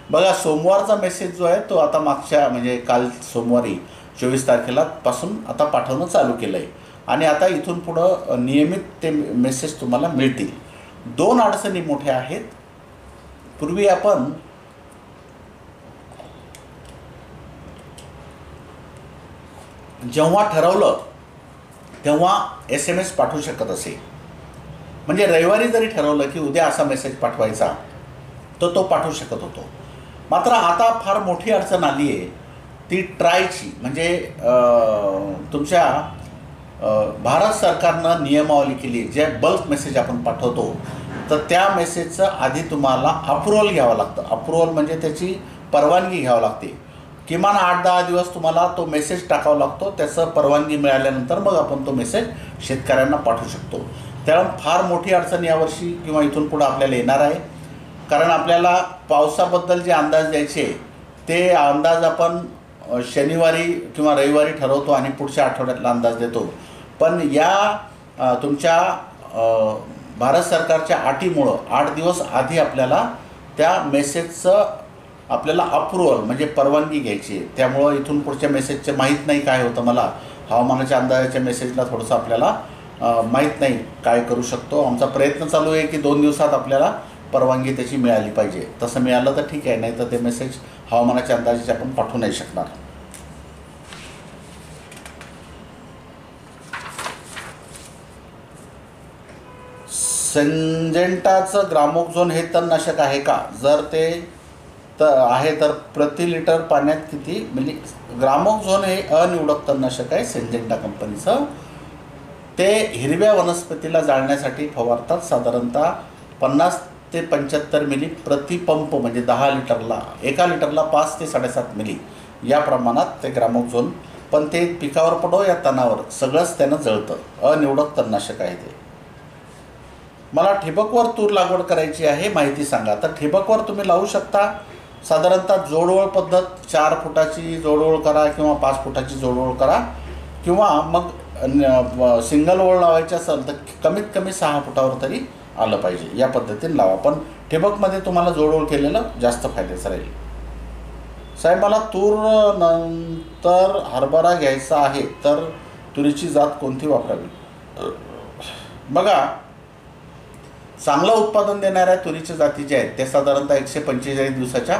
बघा, सोमवारचा मेसेज जो आहे तो आता मागच्या म्हणजे काल सोमवारी 24 तारखेला पासून आता पाठवणं चालू केलं आहे. आणि आता इथून पुढं नियमित ते मेसेज तुम्हाला मिळतील. 2 अडचणी मोठ्या आहेत. पूर्वी आपण जेव्हा ठरवलं तेव्हा SMS पाठवू शकत असे. म्हणजे रविवारी जरी ठरवलं की उद्या असा मेसेज पाठवायचा तर तो पाठवू शकत होतो. मात्र आता फार मोठी अडचण आली आहे ती ट्रायची. म्हणजे तुमच्या भारत सरकारनं नियमावली केली, जे बल्क मेसेज आपण पाठवतो तर त्या मेसेजचं आधी तुम्हाला अप्रुव्हल घ्यावं लागतं. अप्रुव्हल म्हणजे त्याची परवानगी घ्यावी लागते. किमान 8-10 दिवस तुम्हाला तो मेसेज टाकावा लागतो. त्याचं परवानगी मिळाल्यानंतर मग आपण तो मेसेज शेतकऱ्यांना पाठवू शकतो. त्यामुळे फार मोठी अडचण यावर्षी किंवा इथून पुढं आपल्याला येणार आहे. कारण आपल्याला पावसाबद्दल जे अंदाज द्यायचे ते अंदाज आपण शनिवारी किंवा रविवारी ठरवतो आणि पुढच्या आठवड्यातला अंदाज देतो. पण या तुमच्या भारत सरकारच्या अटीमुळं 8 दिवस आधी आपल्याला त्या मेसेजचं आपल्याला अप्रुव्हल म्हणजे परवानगी घ्यायची आहे. त्यामुळं इथून पुढच्या मेसेजचे माहीत नाही काय होतं. मला हवामानाच्या अंदाजाच्या मेसेजला थोडंसं आपल्याला माहीत नाही काय करू शकतो. आमचा प्रयत्न चालू आहे की 2 दिवसात आपल्याला परवानगी त्याची मिळाली पाहिजे. तसं मिळालं तर ठीक आहे, नाही तर ते मेसेज हवामानाच्या अंदाजाचे आपण पाठवू नाही शकणार. सिंजेंटाचं ग्रामोक्झोन हे तणनाशक आहे का? जर ते आहे तर प्रति लिटर पाण्यात किती मिली? ग्रामोक्झोन हे अनिवडक तणनाशक आहे सिंजेंटा कंपनीचं. ते हिरव्या वनस्पतीला जाळण्यासाठी फवारतात. साधारणतः 50 ते 75 मिली प्रति पंप, म्हणजे 10 लिटरला, 1 लिटरला 5 ते 7.5 मिली या प्रमाणात ते ग्रामोक्झोन. पण ते पिकावर पडो या तणावर सगळंच त्यानं जळतं. अनिवडक तणनाशक आहे ते. मला ठिबकवर तूर लागवड करायची आहे, माहिती सांगा. तर ठिबकवर तुम्ही लावू शकता. साधारणतः जोडओळ पद्धत, 4 फुटाची जोडओळ करा किंवा 5 फुटाची जोडओळ करा, किंवा मग सिंगल ओळ लावायची असेल तर कमीत कमी 6 फुटावर तरी आलं पाहिजे. या पद्धतीने लावा. पण ठिबकमध्ये तुम्हाला जोडओळ केलेलं जास्त फायद्याचं राहील. साहेब मला तूर नंतर हरभरा घ्यायचा आहे, तर तुरीची जात कोणती वापरावी? बघा, चांगलं उत्पादन देणाऱ्या तुरीच्या जाती ज्या आहेत त्या साधारणतः 145 दिवसाच्या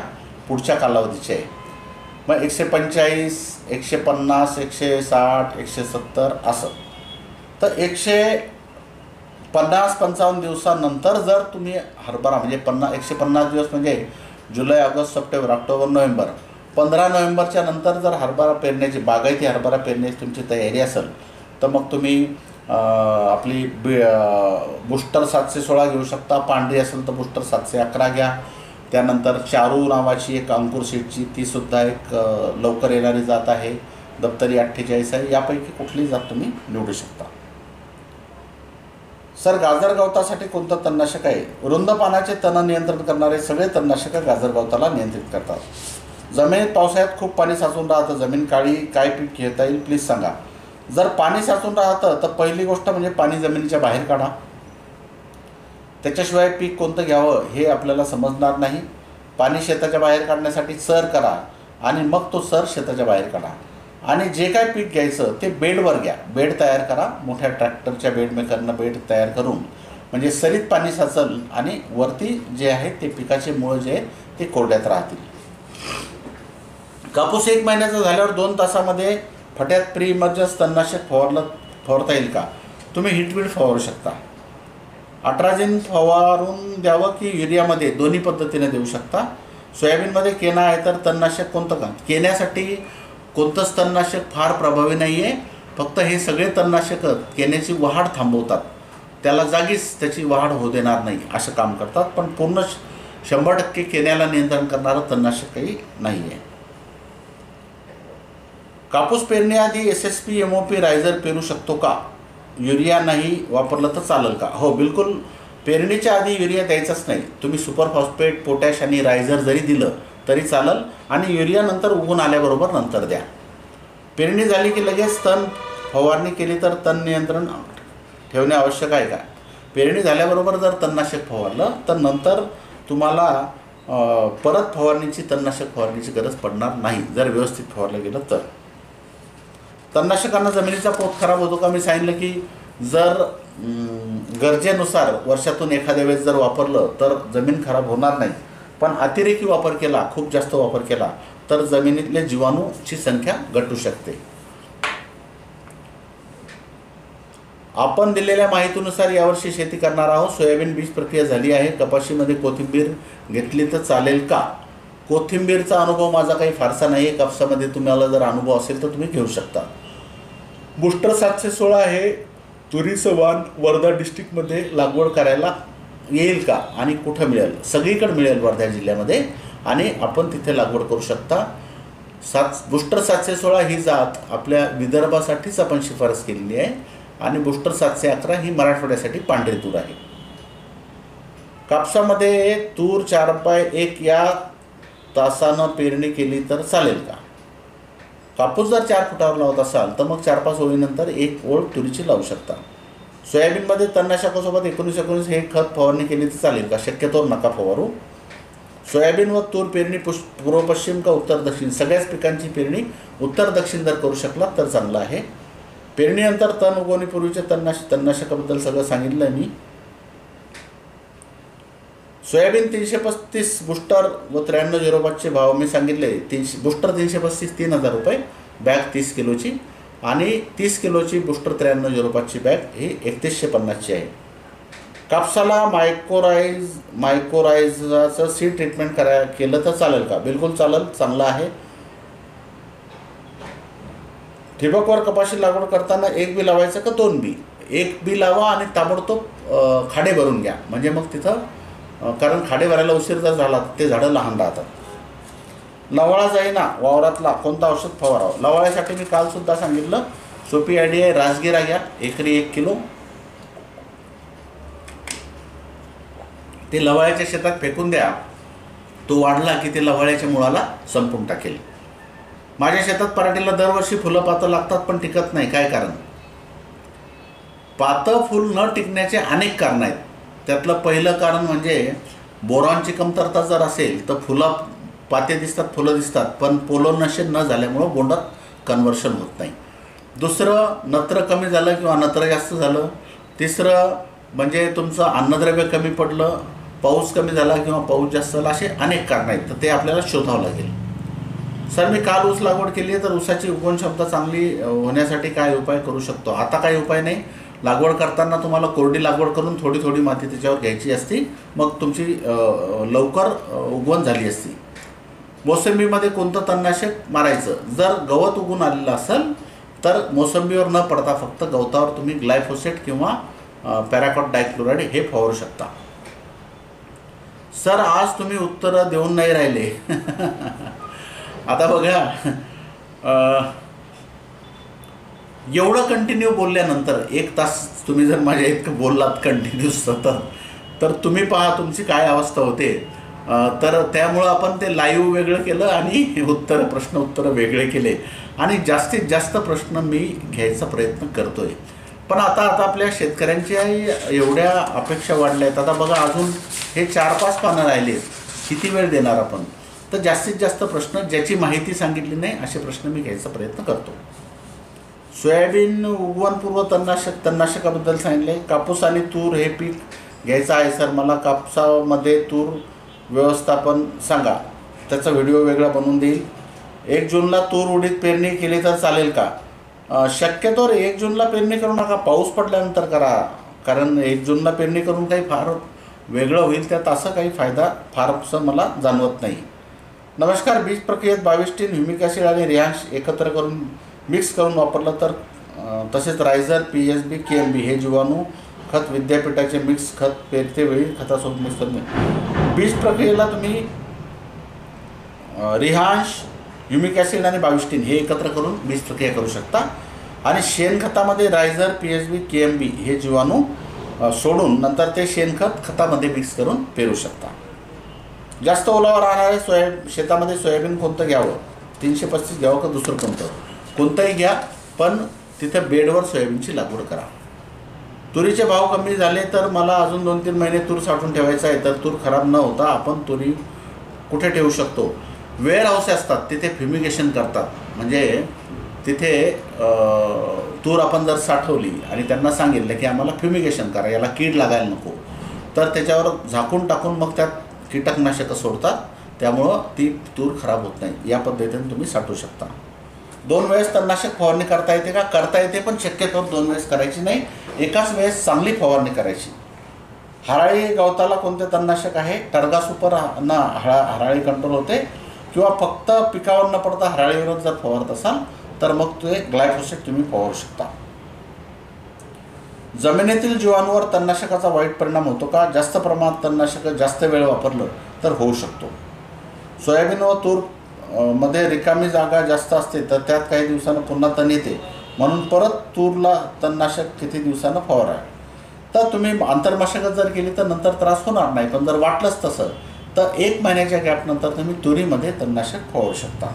पुढच्या कालावधीचे आहे. मग 145, 150, 160, 170 असं. तर 150-55 दिवसानंतर जर तुम्ही हरभरा, म्हणजे 150 दिवस म्हणजे जुलै, ऑगस्ट, सप्टेंबर, ऑक्टोबर, नोव्हेंबर, 15 नोव्हेंबरच्या नंतर जर हरभरा पेरण्याची, बागायती हरभरा पेरण्याची तुमची तयारी असेल तर मग तुम्ही आपली बुस्टर 716 घेऊ शकता. पांढरी असेल तर बुस्टर 711 घ्या. त्यानंतर चारू नावाची एक अंकुर सीडची, तीसुद्धा एक लवकर येणारी जात आहे. दप्तरी 48 आहे. यापैकी कुठलीही जात तुम्ही निवडू शकता. सर गाजर गवतासाठी कोणतं तणनाशक आहे? रुंद पानाचे तण नियंत्रण करणारे सगळे तणनाशकं गाजर गवताला नियंत्रित करतात. जमिनीत पावसाळ्यात खूप पाणी साचून राहतं, जमीन काळी, काय पीक घेता येईल प्लीज सांगा. जर पाणी साचून राहतं तर पहिली गोष्ट म्हणजे पाणी जमिनीच्या बाहेर काढा. त्याच्याशिवाय पीक कोणतं घ्यावं हे आपल्याला समजणार नाही. पाणी शेताच्या बाहेर काढण्यासाठी सर करा आणि मग तो सर शेताच्या बाहेर काढा. आणि जे काय पीक घ्यायचं ते बेडवर घ्या. बेड तयार करा. मोठ्या ट्रॅक्टरच्या बेड मेकरनं बेड तयार करून, म्हणजे सरीत पाणी साचल आणि वरती जे आहे ते पिकाचे मूळ जे ते कोरड्यात राहतील. कापूस 1 महिन्याचा झाल्यावर 2 तासामध्ये फट्यात प्री इमर्जन्स तणनाशक फवारता येईल का? तुम्ही हिटवीड फवारू शकता. अट्राजिन फवारून द्यावं की युरियामध्ये, दोन्ही पद्धतीने देऊ शकता. सोयाबीनमध्ये केना आहे तर तणनाशक कोणतं का? केण्यासाठी कोणतंच तणनाशक फार प्रभावी नाही आहे. फक्त हे सगळे तणनाशक केण्याची वाढ थांबवतात, त्याला जागीच त्याची वाढ होऊ देणार नाही असं काम करतात. पण पूर्ण 100% केण्याला नियंत्रण करणारं तणनाशक काही नाही आहे. कापूस पेरण्याआधी SSP, MOP, रायझर पेरू शकतो का? युरिया नाही वापरलं तर चालेल का? हो, बिलकुल. पेरणीच्या आधी युरिया द्यायचाच नाही. तुम्ही सुपर फॉस्फेट, पोटॅश आणि रायझर जरी दिलं तरी चालेल, आणि युरिया नंतर उगवून आल्याबरोबर नंतर द्या. पेरणी झाली की लगेच तण फवारणी केली तर तण नियंत्रण ठेवणे आवश्यक आहे का? पेरणी झाल्याबरोबर जर तणनाशक फवारलं तर नंतर तुम्हाला परत तणनाशक फवारणीची गरज पडणार नाही, जर व्यवस्थित फवारलं गेलं तर. तणनाशकांना जमिनीचा पोत खराब होतो का? मी सांगितलं की जर गरजेनुसार वर्षातून एखाद्या वेळेस जर वापरलं तर जमीन खराब होणार नाही. पण अतिरेकी वापर केला, खूप जास्त वापर केला तर जमिनीतल्या जीवाणूची संख्या घटू शकते. आपण दिलेल्या माहितीनुसार यावर्षी शेती करणार आहोत. सोयाबीन बीज प्रक्रिया झाली आहे. कपाशीमध्ये कोथिंबीर घेतली तर चालेल का? कोथिंबीरचा अनुभव माझा काही फारसा नाही आहे. कापसामध्ये तुम्हाला जर अनुभव असेल तर तुम्ही घेऊ शकता. बुस्टर 716 हे तुरीचं वाण वर्धा डिस्ट्रिक्टमध्ये लागवड करायला येईल का आणि कुठं मिळेल? सगळीकडे मिळेल वर्धा जिल्ह्यामध्ये, आणि आपण तिथे लागवड करू शकता. बुस्टर 716 ही जात आपल्या विदर्भासाठीच आपण शिफारस केलेली आहे, आणि बुस्टर 711 ही मराठवाड्यासाठी पांढरी तूर आहे. कापसामध्ये तूर 4/1 या तासानं पेरणी केली तर चालेल का? कापूस जर 4 फुटावर लावत असाल तर मग 4-5 ओळीनंतर 1 ओळ तुरीची लावू शकता. सोयाबीनमध्ये तणनाशकासोबत 19-19 हे खत फवारणी केली तर चालेल का? शक्यतोवर नका फवारू. सोयाबीन व तूर पेरणी पूर्व पश्चिम का उत्तर दक्षिण, सगळ्याच पिकांची पेरणी उत्तर दक्षिण जर करू शकला तर चांगलं आहे. पेरणीनंतर तण उगवणीपूर्वीचे तणनाशकाबद्दल सगळं सांगितलं आहे मी. सोयाबीन 335 बुस्टर व 9305चे भाव मी सांगितले. बुस्टर 335 3000 रुपये, बॅग 30 किलोची, आणि 30 किलोची बुस्टर 9305ची बॅग ही 3150ची आहे. कापसाला मायकोरायझाचं सीड ट्रीटमेंट केलं तर चालेल का? बिलकुल चालेल, चांगलं आहे. ठिबकवर कपाशी लागवड करताना 1 बी लावायचं का 2 बी? 1 बी लावा आणि ताबडतोब खाडे भरून घ्या, म्हणजे मग तिथं कारण खाडे भरायला उशीर जर झाला ते झाडं लहान राहतात. लवाळा जाईना वावरातला कोणतं औषध फवारावं? लवाळ्यासाठी मी कालसुद्धा सांगितलं, सोपी आयडिया आहे. राजगिरा घ्या, एकरी 1 किलो. ते लवाळ्याच्या शेतात फेकून द्या, तो वाढला की ते लवाळ्याच्या मुळाला संपून टाकेल. माझ्या शेतात पराठीला दरवर्षी फुलं पातं लागतात पण टिकत नाही, काय कारण? पातं फुल न टिकण्याचे अनेक कारण आहेत. त्यातलं पहिलं कारण म्हणजे बोरॉनची कमतरता जर असेल तर पाते दिसतात, फुलं दिसतात, पण पोलोनेशन न झाल्यामुळं बोंडात कन्व्हर्शन होत नाही. दुसरं, नत्र कमी झालं किंवा नत्र जास्त झालं. तिसरं म्हणजे तुमचं अन्नद्रव्य कमी पडलं, पाऊस कमी झाला किंवा पाऊस जास्त झाला, असे अनेक कारणं आहेत. तर ते आपल्याला शोधावं लागेल. सर मी काल ऊस लागवड केली आहे, तर ऊसाची उगवण क्षमता चांगली होण्यासाठी काय उपाय करू शकतो? आता काही उपाय नाही. लागवड करताना तुम्हाला कोरडी लागवड करून थोडी थोडी माती त्याच्यावर घ्यायची असती, मग तुमची लवकर उगवण झाली असती. मोसंबीमध्ये कोणतं तणनाशक मारायचं? जर गवत उगून आलेलं असेल तर मोसंबीवर न पडता फक्त गवतावर तुम्ही ग्लायफोसेट किंवा पॅराकॉट डायक्लोराइड हे फवारू शकता. सर आज तुम्ही उत्तरं देऊन नाही राहिले. आता बघा, एवढं कंटिन्यू बोलल्यानंतर 1 तास तुम्ही जर माझ्या इतकं बोललात कंटिन्यू सतत, तर तुम्ही पहा तुमची काय अवस्था होते. तर त्यामुळं आपण ते लाईव्ह वेगळं केलं आणि प्रश्न उत्तरं वेगळे केले, आणि जास्तीत जास्त प्रश्न मी घ्यायचा प्रयत्न करतो आहे. पण आता आपल्या शेतकऱ्यांच्या एवढ्या अपेक्षा वाढल्या आहेत. आता बघा, अजून हे 4-5 पानं राहिले, किती वेळ देणार आपण? तर जास्तीत जास्त प्रश्न ज्याची माहिती सांगितली नाही असे प्रश्न मी घ्यायचा प्रयत्न करतो. सोयाबीन उगवणपूर्व तणनाशकाबद्दल सांगितले. कापूस आणि तूर हे पीक घ्यायचं आहे सर, मला कापसामध्ये तूर व्यवस्थापन सांगा. त्याचा व्हिडिओ वेगळा बनवून देईल. 1 जूनला तूर उडीद पेरणी केली तर चालेल का? शक्यतोवर 1 जूनला पेरणी करू नका, पाऊस पडल्यानंतर करा. कारण 1 जूनला पेरणी करून काही फार वेगळं होईल, त्यात असं काही फायदा फारसं मला जाणवत नाही. नमस्कार. बीज प्रक्रियेत 22 ह्युमिक ॲसिड आणि रिहांश एकत्र करून मिक्स करून वापरलं तर, तसेच रायझर PSB KMB हे जीवाणू खत विद्यापीठाचे मिक्स खत पेरतेवेळी खतासोबत मिक्स करून बीज प्रक्रियेला तुम्ही रिहांश, ह्युमिक ॲसिड आणि 22 हे एकत्र करून बीज प्रक्रिया करू शकता. आणि शेणखतामध्ये रायझर PSB KMB हे जीवाणू सोडून नंतर ते शेणखत खतामध्ये मिक्स करून पेरू शकता. जास्त ओलावा राहणाऱ्या शेतामध्ये सोयाबीन कोणतं घ्यावं? 335 घ्यावं का दुसरं कोणतंही घ्या, पण तिथं बेडवर सोयाबीनची लागवड करा. तुरीचे भाव कमी झाले तर मला अजून 2-3 महिने तूर साठवून ठेवायचं आहे, तर तूर खराब न होता आपण तुरी कुठे ठेवू शकतो? वेअर हाऊस असतात तिथे फ्युमिगेशन करतात. म्हणजे तिथे तूर आपण जर साठवली आणि त्यांना सांगितलं की आम्हाला फ्युमिगेशन करा, याला कीड लागायला नको, तर त्याच्यावर झाकून टाकून मग त्यात कीटकनाशकं सोडतात, त्यामुळं ती तूर खराब होत नाही. या पद्धतीने तुम्ही साठवू शकता. 2 वेळेस तणनाशक फवारणी करता येते का? करता येते, पण शक्यतोवर 2 वेळेस करायची नाही, एकाच वेळेस चांगली फवारणी करायची. हराळी गवताला कोणते तणनाशक आहे? टर्गा सुपर ना हराळी कंट्रोल होते, किंवा फक्त पिकावर न पडता हराळीवर जर फवारत असाल तर मग ते ग्लायफोसेट तुम्ही फवारू शकता. जमिनीतील जीवाणूवर तणनाशकाचा वाईट परिणाम होतो का? जास्त प्रमाणात तणनाशक जास्त वेळ वापरलं तर होऊ शकतो. सोयाबीन व तूर मध्ये रिकामी जागा जास्त असते, तर त्यात काही दिवसानं पुन्हा तण येते, म्हणून परत तूरला तणनाशक किती दिवसानं फवारा. तर तुम्ही आंतरमशागत जर केली तर नंतर त्रास होणार नाही, पण जर वाटलंच तसं तर 1 महिन्याच्या गॅपनंतर तुम्ही तुरीमध्ये तणनाशक फवारू शकता.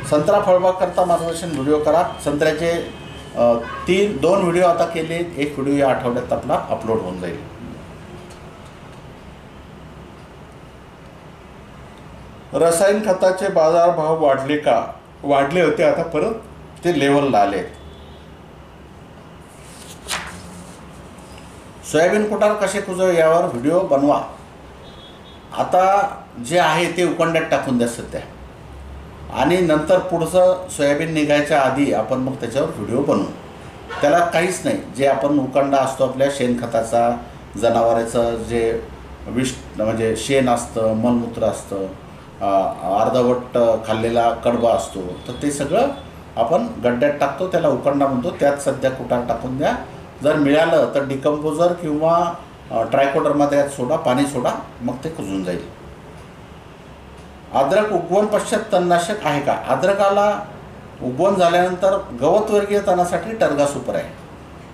संत्रा फळबाग करता मार्गदर्शन व्हिडिओ करा. संत्र्याचे 2 व्हिडिओ आता केले, 1 व्हिडिओ या आठवड्यात आपला अपलोड होऊन जाईल. रासायनिक खताचे बाजारभाव वाढले का? वाढले होते, आता परत ते लेवलला आले. सोयाबीन कुटार कसे कुजव यावर व्हिडिओ बनवा. आता जे आहे ते उकंड्यात टाकून द्या सध्या, आणि नंतर पुढचं सोयाबीन निघायच्या आधी आपण मग त्याच्यावर व्हिडिओ बनवू. त्याला काहीच नाही. जे आपण उकंडा असतो आपल्या शेणखताचा, जनावराचं जे म्हणजे शेण असतं, मलमूत्र असतं, अर्धवट खाल्लेला कडबा असतो, तर ते सगळं आपण गड्ड्यात टाकतो, त्याला उकंडा म्हणतो. त्यात सध्या कुटार टाकून द्या. जर मिळालं तर डिकम्पोजर किंवा ट्रायकोडर्मा त्यात सोडा, पाणी सोडा, मग ते कुजून जाईल. अद्रक उगवण पश्चात तणनाशक आहे का? अद्रकाला उगवण झाल्यानंतर गवतवर्गीय तणासाठी टर्गा सुपर आहे,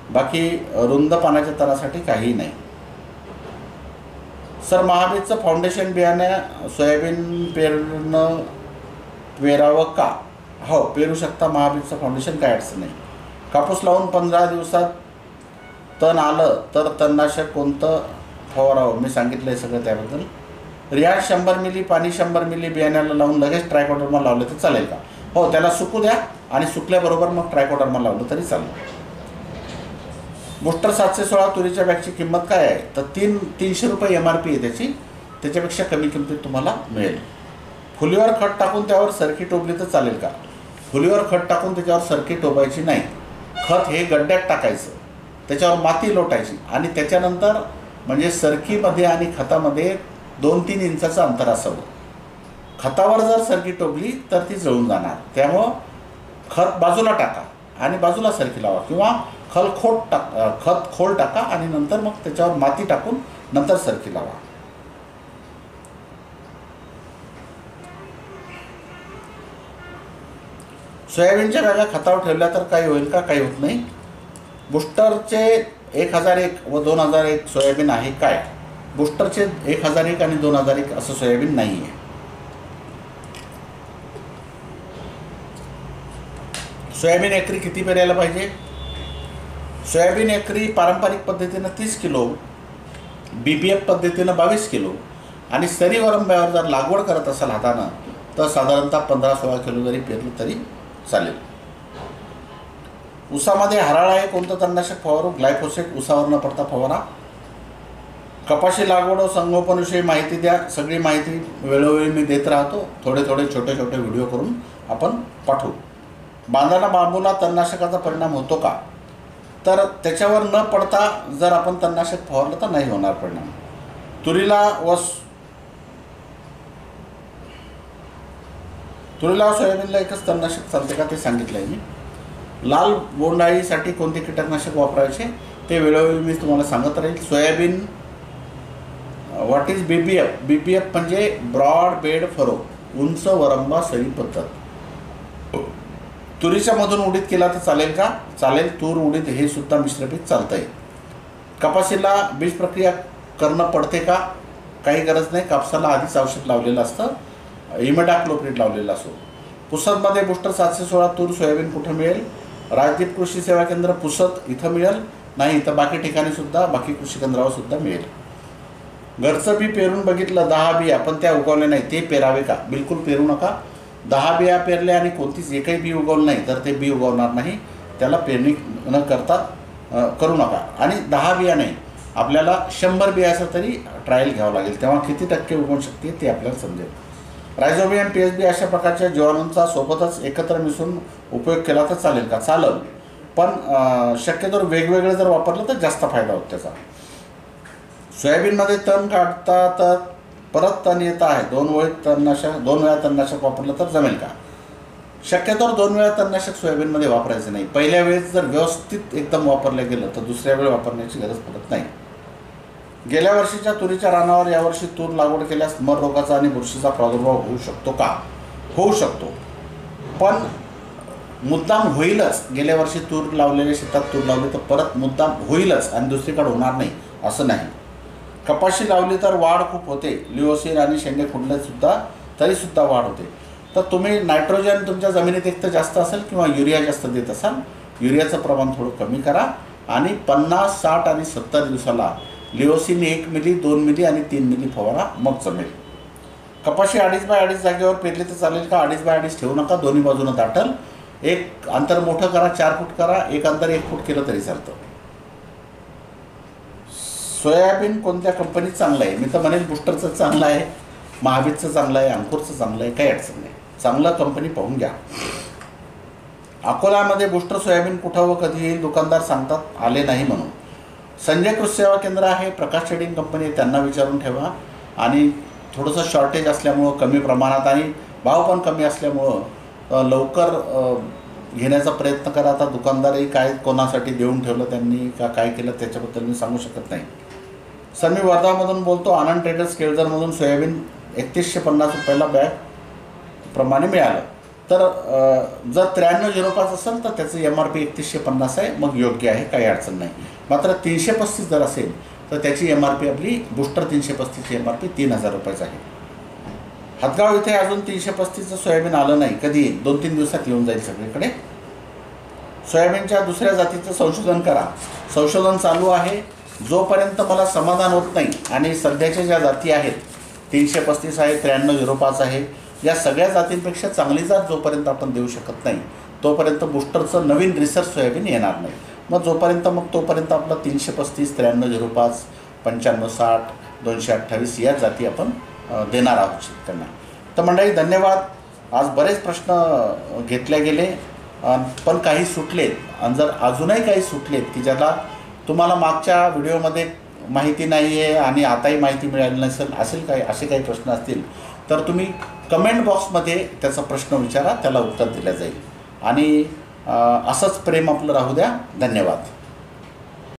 बाकी रुंद पानाच्या तणासाठी काहीही नाही. सर, महाबीजचं फाउंडेशन बियाणे सोयाबीन पेरावं का? हो, पेरू शकता महाबीजचं फाउंडेशन, काय अडचण नाही. कापूस लावून 15 दिवसात तण आलं तर तणनाशक कोणतं फवारावं? मी सांगितलं आहे सगळं त्याबद्दल. रियाड 100 मिली पाणी 100 मिली बियाण्याला लावून लगेच ट्रायकोडर्मा लावलं तर चालेल का? हो, त्याला सुकू द्या आणि सुकल्याबरोबर मग ट्रायकोडर्मा लावलं तरी चालेल. बुस्टर 716 तुरीच्या बॅगची किंमत काय आहे? तर 300 रुपये MRP आहे त्याची, त्याच्यापेक्षा कमी किमतीत तुम्हाला मिळेल. फुलीवर खत टाकून त्यावर सरकी टोबली तर चालेल का? फुलीवर खत टाकून त्याच्यावर सरकी टोबायची नाही. खत हे गड्ड्यात टाकायचं, त्याच्यावर माती लोटायची, आणि त्याच्यानंतर म्हणजे सरकीमध्ये आणि खतामध्ये 2-3 इंचाचं अंतर असावं. खतावर जर सरकी टोबली तर ती जळून जाणार. त्यामुळं खत बाजूला टाका आणि बाजूला सरकी लावा, किंवा खत खोल टाका आणि नंतर मग त्याच्यावर माती टाकून नंतर सरकी लावा. सोयाबीनच्या बॅगा खतावर ठेवल्या तर काही होईल का? काही होत नाही. बुस्टरचे 1001 व 2001 सोयाबीन आहे काय? बुस्टरचे 1001 आणि 2001 असं सोयाबीन नाही आहे. सोयाबीन एकरी किती पेरायला पाहिजे? सोयाबीन एकरी पारंपरिक पद्धतीनं 30 किलो, BPF पद्धतीनं 22 किलो, आणि सरी वरंब्यावर जर लागवड करत असाल हातानं तर साधारणतः 15-16 किलो जरी पेरलं तरी चालेल. ऊसामध्ये हराळ आहे, कोणतं तणनाशक फवारू? ग्लायफोसेट ऊसावर न पडता फवारा. कपाशी लागवड व संगोपनविषयी माहिती द्या. सगळी माहिती वेळोवेळी मी देत राहतो. थोडे छोटे व्हिडिओ करून आपण पाठवू. बांधाना बांबूला तणनाशकाचा परिणाम होतो का? तर त्याच्यावर न पडता जर आपण तणनाशक फवारलं तर नाही होणार परिणाम. तुरीला व सोयाबीनला एकच तणनाशक चालते का? ते सांगितलं आहे मी. लाल बोंडअळीसाठी कोणते कीटकनाशक वापरायचे ते वेळोवेळी मी तुम्हाला सांगत राहील. Soybean what is BPF? BPF म्हणजे ब्रॉड बेड फरो, उंच वरंबा सरी पद्धत. तुरीच्या मधून उडीद केला तर चालेल का? चालेल. तूर उडीद हे सुद्धा मिश्रपीक चालतं आहे. कपाशीला बीज प्रक्रिया करणं पडते का? काही गरज नाही. कापसाला आधीच औषध लावलेलं असतं, इमिडाक्लोप्रिड लावलेलं असो. पुसदमध्ये बुस्टर 716 तूर सोयाबीन कुठं मिळेल? राजदीप कृषी सेवा केंद्र पुसद इथं मिळेल, नाही तर बाकी ठिकाणी सुद्धा, बाकी कृषी केंद्रावर सुद्धा मिळेल. घरचं बी पेरून बघितलं 10 बिया, पण त्या उगवल्या नाही, ते पेरावे का? बिलकुल पेरू नका. 10 बिया पेरल्या आणि कोणतीच एकही बी उगवलं नाही तर ते बी उगवणार नाही. त्याला पेरणी न करता करू नका. आणि 10 बिया नाही, आपल्याला 100 बियाचं तरी ट्रायल घ्यावं लागेल, तेव्हा किती टक्के उगवू शकते ते आपल्याला समजेल. रायझोबियम PSB अशा प्रकारच्या जीवाणूंचा सोबतच एकत्र मिसळून उपयोग केला तर चालेल का? चालेल, पण शक्यतो वेगवेगळे जर वापरलं तर जास्त फायदा होतो त्याचा. सोयाबीनमध्ये तण काढता तर परत तण येत आहे, 2 वेळा तणनाशक वापरलं तर जमेल का? शक्यतो 2 वेळा तणनाशक सोयाबीनमध्ये वापरायचं नाही. पहिल्या वेळेस जर व्यवस्थित एकदम वापरलं गेलं तर दुसऱ्या वेळी वापरण्याची गरज पडत नाही. गेल्या वर्षीच्या तुरीच्या रानावर यावर्षी तूर लागवड केल्यास मर रोगाचा आणि बुरशीचा प्रादुर्भाव होऊ शकतो का? होऊ शकतो, पण मुद्दाम होईलच. गेल्या वर्षी तूर लावलेल्या शेतात तूर लावली तर परत मुद्दाम होईलच आणि दुसरीकडे होणार नाही असं नाही. कपाशी लावली तर वाढ खूप होते, लिओसिन आणि शेंडे फुटले सुद्धा तरीसुद्धा वाढ होते. तर तुम्ही नायट्रोजन तुमच्या जमिनीत एक तर जास्त असेल किंवा युरिया जास्त देत असाल, युरियाचं प्रमाण थोडं कमी करा आणि 50, 60 आणि 70 दिवसाला लिओसिन 1 मिली, 2 मिली आणि 3 मिली फवारा, मग जमेल. कपाशी 2.5x2 जागेवर पेरली तर चालेल का? 2.5x2 ठेवू नका, दोन्ही बाजूनं दाटल. एक अंतर मोठं करा, 4 फूट करा, एक अंतर 1 फूट केलं तरी चालतं. सोयाबीन कोणत्या कंपनीत चांगलं आहे? मी तर म्हणेल बुस्टरचं चांगलं आहे, महावीरचं चांगलं आहे, अंकुरचं चांगलं आहे, काही अडचण नाही. चांगलं कंपनी पाहून घ्या. अकोल्यामध्ये बुस्टर सोयाबीन कुठं व कधी येईल? दुकानदार सांगतात आले नाही म्हणून. संजय कृषी सेवा केंद्र आहे, प्रकाश ट्रेडिंग कंपनी आहे, त्यांना विचारून ठेवा. आणि थोडंसं शॉर्टेज असल्यामुळं, कमी प्रमाणात आणि भाव पण कमी असल्यामुळं लवकर घेण्याचा प्रयत्न करा. आता दुकानदारही काय कोणासाठी देऊन ठेवलं त्यांनी का काय केलं त्याच्याबद्दल मी सांगू शकत नाही. सर मी वर्धामधून बोलतो. आनंद ट्रेडर्स केळझरमधून सोयाबीन 3150 रुपयाला बॅग प्रमाणे मिळालं. तर जर 9305 असेल तर त्याचं MRP 3150 आहे, मग योग्य आहे, काही अडचण नाही. मात्र 335 जर असेल तर त्याची MRP आपली बुस्टर 335ची MRP 3000 रुपयाच आहे. हदगाव इथे अजून 335चं सोयाबीन आलं नाही, कधी येईल? 2-3 दिवसात येऊन जाईल सगळीकडे. सोयाबीनच्या दुसऱ्या जातीचं संशोधन करा. संशोधन चालू आहे. जोपर्यंत मला समाधान होत नाही आणि सध्याच्या ज्या जाती आहेत 335 आहे, 9305 आहे, या सगळ्या जातींपेक्षा चांगली जात जोपर्यंत आपण देऊ शकत नाही तोपर्यंत बुस्टरचं नवीन रिसर्च सोयाबीन येणार नाही. मग तोपर्यंत आपला 335, 9305, 9560, 228 या जाती आपण देणार आहोत शेतकऱ्यांना. तर मंडळी धन्यवाद. आज बरेच प्रश्न घेतले गेले, पण काही सुटलेत. आणि जर अजूनही काही सुटलेत की ज्याला तुम्हाला मागच्या व्हिडिओमध्ये माहिती नाही आहे आणि आताही माहिती मिळाली नसेल, असे काही प्रश्न असतील तर तुम्ही कमेंट बॉक्समध्ये त्याचा प्रश्न विचारा, त्याला उत्तर दिलं जाईल. आणि असंच प्रेम आपलं राहू द्या. धन्यवाद.